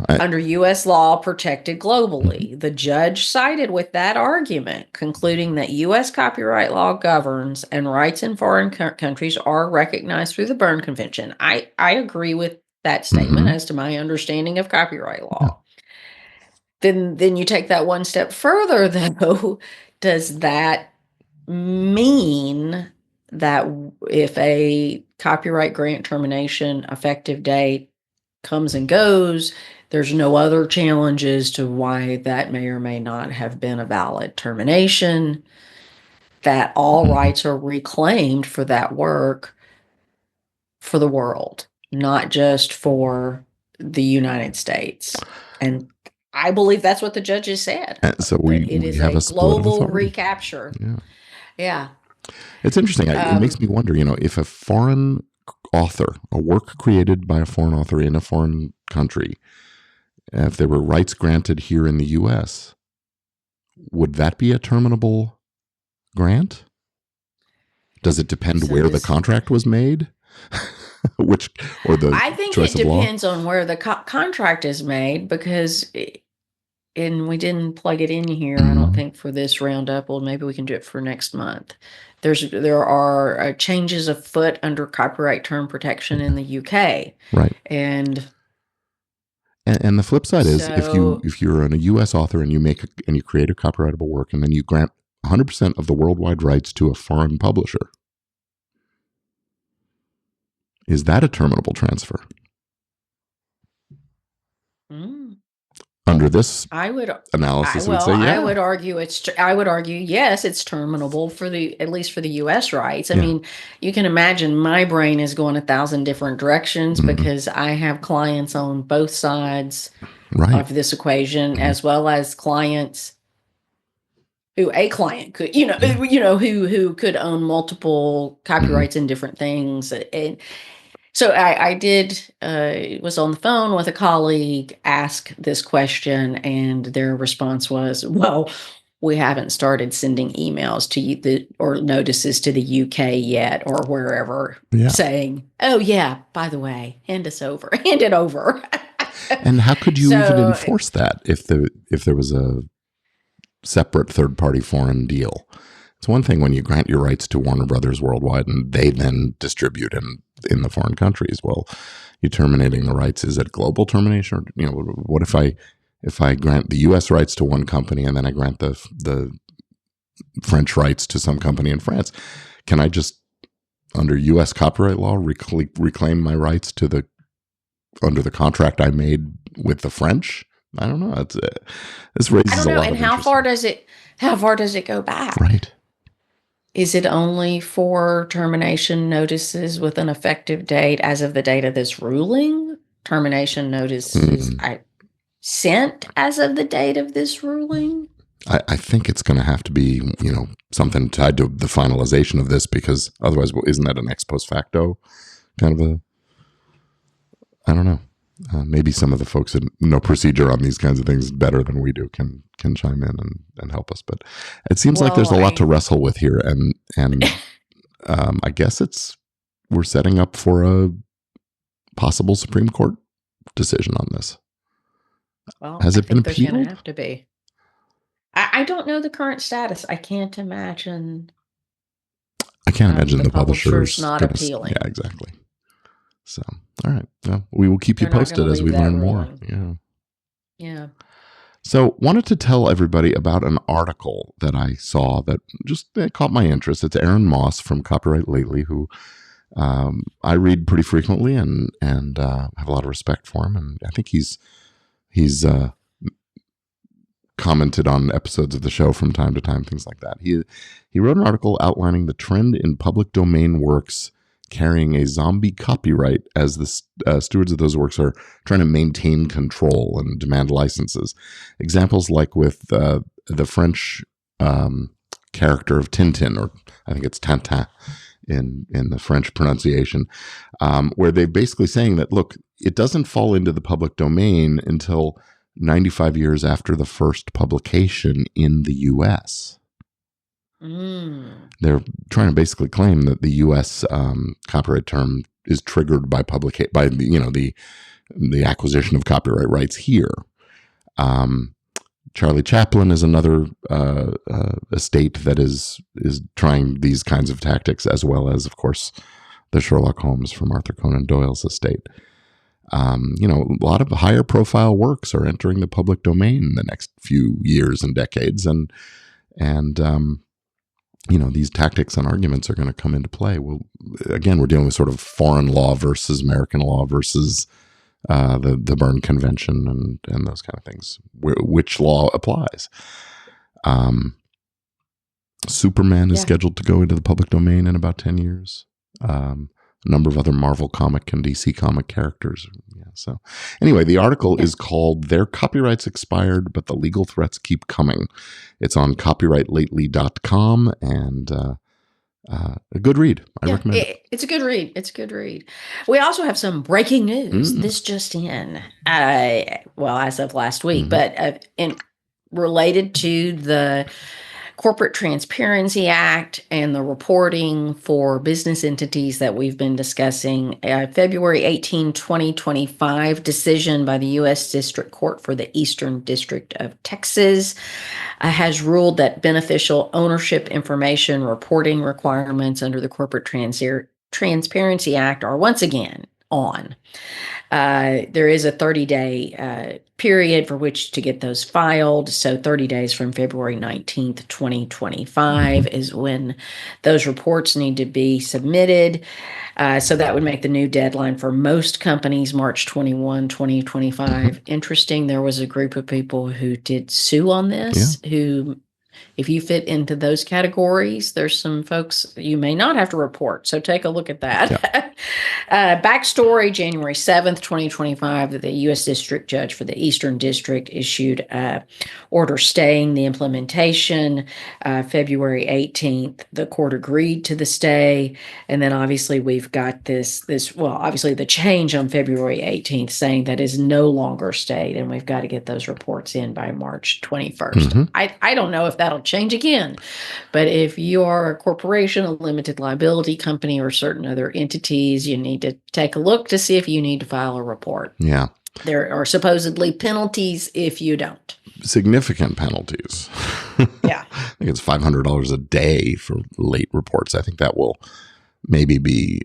Under U.S. law protected globally. The judge sided with that argument, concluding that U.S. copyright law governs and rights in foreign countries are recognized through the Berne Convention. I agree with that statement as to my understanding of copyright law. Then you take that one step further, though. Does that mean that if a copyright grant termination effective date comes and goes, there's no other challenges to why that may or may not have been a valid termination, that all rights are reclaimed for that work for the world, not just for the United States? And I believe that's what the judges said. And so That it we is have a a split of global authority. recapture. Yeah. Yeah. It's interesting. It makes Um, me wonder, if a foreign author, a work created by a foreign author in a foreign country, if there were rights granted here in the U.S., would that be a terminable grant? Does it depend so where the this, contract was made? Which, or the I think choice it of law? depends on where the contract is made because, and we didn't plug it in here, I don't Mm-hmm. think for this roundup. Well, maybe we can do it for next month. There are changes afoot under copyright term protection in the UK, Right. and And the flip side is so if you're a U.S. author and and you create a copyrightable work and then you grant 100% of the worldwide rights to a foreign publisher, is that a terminable transfer? mm, Under this I would, analysis, it would say, I yeah, would argue I would argue yes, it's terminable for at least for the U.S. rights. I yeah, mean, you can imagine my brain is going 1,000 different directions mm, because I have clients on both sides right, of this equation, mm, as well as clients who a client could, yeah, who could own multiple mm, copyrights in different things. And so I did was on the phone with a colleague, ask this question, and their response was, "Well, we haven't started sending emails to or notices to the UK yet, or wherever, yeah. saying, oh yeah, by the way, hand us over, hand it over." And how could you even So enforce that if there was a separate third party foreign deal? It's one thing when you grant your rights to Warner Brothers worldwide and they then distribute in the foreign countries. Well, you terminating the rights, is it global termination? Or, what if I grant the U.S. rights to one company and then I grant the French rights to some company in France? Can I just, under U.S. copyright law, reclaim my rights to under the contract I made with the French? I don't know. This I raises don't a know. lot And of interesting. how far does it go back? Right. Is it only for termination notices with an effective date as of the date of this ruling? Termination notices Mm. I sent as of the date of this ruling? I think it's going to have to be, something tied to the finalization of this, because otherwise, well, isn't that an ex post facto kind of I don't know. Maybe some of the folks that know procedure on these kinds of things better than we do can chime in and help us. But it seems like Well, there's a lot to wrestle with here, and I guess we're setting up for a possible Supreme Court decision on this. well, Has I it been think there's going to appealed? have to be. I don't know the current status. I can't imagine I can't imagine the the publisher's publisher's not going to. Yeah, appealing. exactly. So, all right. Well, we will keep you They're not going to posted as leave we that learn more. ruling. Yeah. Yeah. So, wanted to tell everybody about an article that I saw that just caught my interest. It's Aaron Moss from Copyright Lately, who I read pretty frequently and have a lot of respect for him. And I think he's commented on episodes of the show from time to time, things like that. He wrote an article outlining the trend in public domain works carrying a zombie copyright as the stewards of those works are trying to maintain control and demand licenses. Examples like with the French character of Tintin, or I think it's Tintin in the French pronunciation, where they're basically saying that, look, it doesn't fall into the public domain until 95 years after the first publication in the U.S. Mm. They're trying to basically claim that the U.S. Copyright term is triggered by the acquisition of copyright rights here. Charlie Chaplin is another estate that is trying these kinds of tactics, as well as, of course, the Sherlock Holmes from Arthur Conan Doyle's estate. A lot of higher profile works are entering the public domain in the next few years and decades, and these tactics and arguments are going to come into play. Well, again, we're dealing with sort of foreign law versus American law versus the Berne Convention and those kind of things. Which law applies? Superman is Yeah. scheduled to go into the public domain in about 10 years. a number of other Marvel comic and DC comic characters. Yeah. So anyway, the article is called "Their Copyrights Expired, but the Legal Threats Keep Coming." It's on copyrightlately.com, and a good read. I recommend it. It's a good read. It's a good read. We also have some breaking news. This just in, as of last week, but related to the Corporate Transparency Act and the reporting for business entities that we've been discussing. February 18, 2025 decision by the U.S. District Court for the Eastern District of Texas has ruled that beneficial ownership information reporting requirements under the Corporate Transparency Act are once again on. There is a 30-day period for which to get those filed. So 30 days from February 19th, 2025 is when those reports need to be submitted. So that would make the new deadline for most companies March 21, 2025. Interesting, there was a group of people who did sue on this, who, if you fit into those categories, there's some folks you may not have to report. So take a look at that. Backstory, January 7th, 2025, the U.S. District Judge for the Eastern District issued an order staying the implementation. February 18th, the court agreed to the stay. And then obviously we've got obviously the change on February 18th saying that is no longer stayed. And we've got to get those reports in by March 21st. I don't know if that'll change again, but if you are a corporation, a limited liability company, or certain other entities, you need to take a look to see if you need to file a report. Yeah. There are supposedly penalties if you don't. Significant penalties. Yeah. I think it's $500 a day for late reports. I think that will maybe be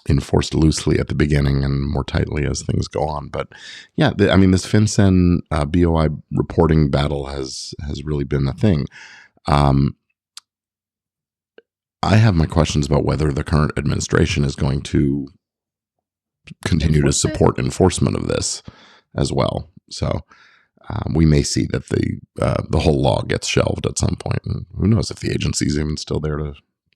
enforced loosely at the beginning and more tightly as things go on. But yeah, this FinCEN BOI reporting battle has really been a thing. I have my questions about whether the current administration is going to continue to support enforcement of this as well. So we may see that the whole law gets shelved at some point, and who knows if the agency's even still there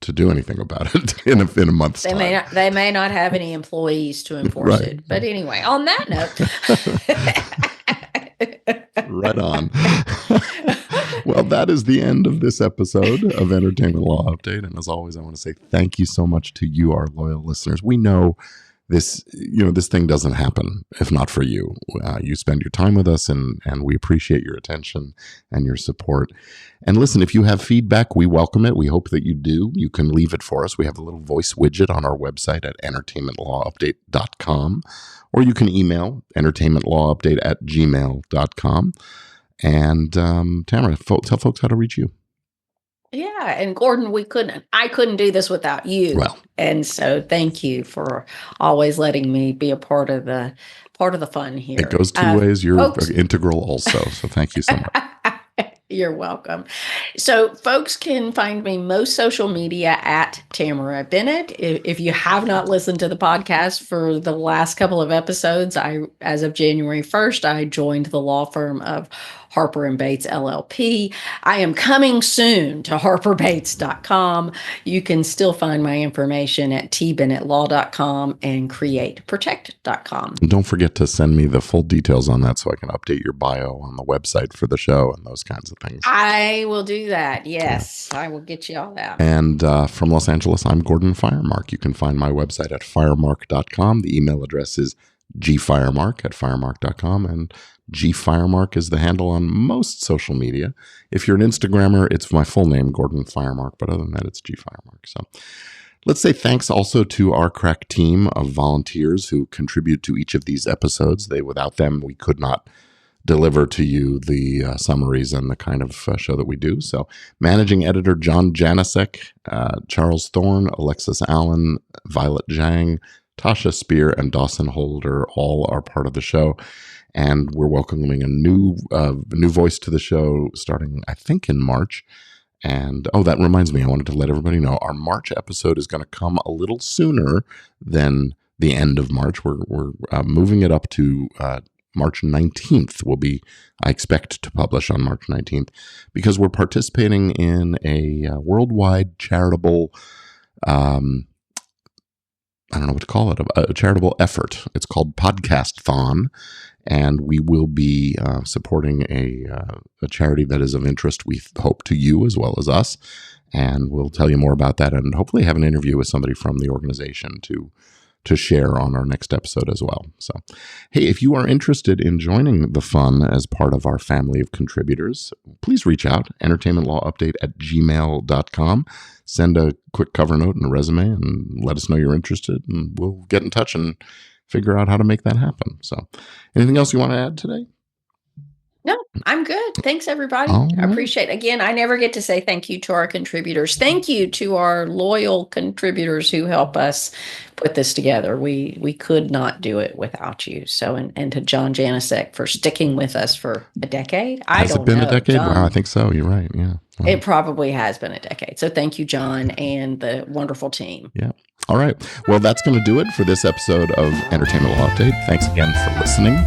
to do anything about it in a month's time. They may not have any employees to enforce it. But anyway, on that note. Right on. Well, that is the end of this episode of Entertainment Law Update. And as always, I want to say thank you so much to you, our loyal listeners. We know this thing doesn't happen if not for you. You spend your time with us, and we appreciate your attention and your support. And listen, if you have feedback, we welcome it. We hope that you do. You can leave it for us. We have a little voice widget on our website at entertainmentlawupdate.com, or you can email entertainmentlawupdate@gmail.com. And Tamara, tell folks how to reach you. Yeah, and Gordon, I couldn't do this without you. Well, and so thank you for always letting me be a part of the fun here. It goes two ways. You're integral also. So thank you so much. You're welcome. So folks can find me most social media at Tamera Bennett. If you have not listened to the podcast for the last couple of episodes, as of January 1st, I joined the law firm of Harper & Bates LLP. I am coming soon to harperbates.com. You can still find my information at tbennettlaw.com and createprotect.com. And don't forget to send me the full details on that so I can update your bio on the website for the show and those kinds of things. I will do that. Yes, yeah. I will get you all that. And from Los Angeles, I'm Gordon Firemark. You can find my website at firemark.com. The email address is gfiremark@firemark.com, and gfiremark is the handle on most social media. If you're an Instagrammer, it's my full name, Gordon Firemark, but other than that, it's gfiremark. So let's say thanks also to our crack team of volunteers who contribute to each of these episodes. Without them, we could not deliver to you the summaries and the kind of show that we do. So managing editor John Janicek, Charles Thorne, Alexis Allen, Violet Zhang, Tasha Spear, and Dawson Holder all are part of the show. And we're welcoming a new voice to the show starting, I think, in March. And, that reminds me, I wanted to let everybody know our March episode is going to come a little sooner than the end of March. We're moving it up to March 19th. I expect to publish on March 19th because we're participating in a worldwide charitable I don't know what to call it, a charitable effort. It's called Podcast-thon, and we will be supporting a charity that is of interest, we hope, to you as well as us. And we'll tell you more about that and hopefully have an interview with somebody from the organization to share on our next episode as well. So, hey, if you are interested in joining the fun as part of our family of contributors, please reach out, entertainmentlawupdate@gmail.com. Send a quick cover note and a resume and let us know you're interested, and we'll get in touch and figure out how to make that happen. So, anything else you want to add today? No, I'm good. Thanks, everybody. All I right. appreciate it. Again, I never get to say thank you to our contributors. Thank you to our loyal contributors who help us put this together. We could not do it without you. So, and to John Janicek for sticking with us for a decade. Has it been a decade? John, Wow, I think so. You're right. Yeah. Wow. It probably has been a decade. So thank you, John, and the wonderful team. Yeah. All right. Well, that's going to do it for this episode of Entertainment Law Update. Thanks again for listening.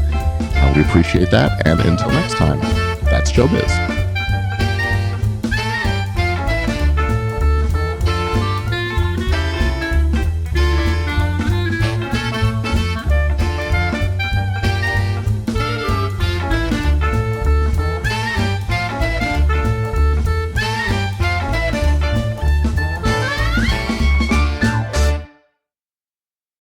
We appreciate that. And until next time, that's Joe Biz.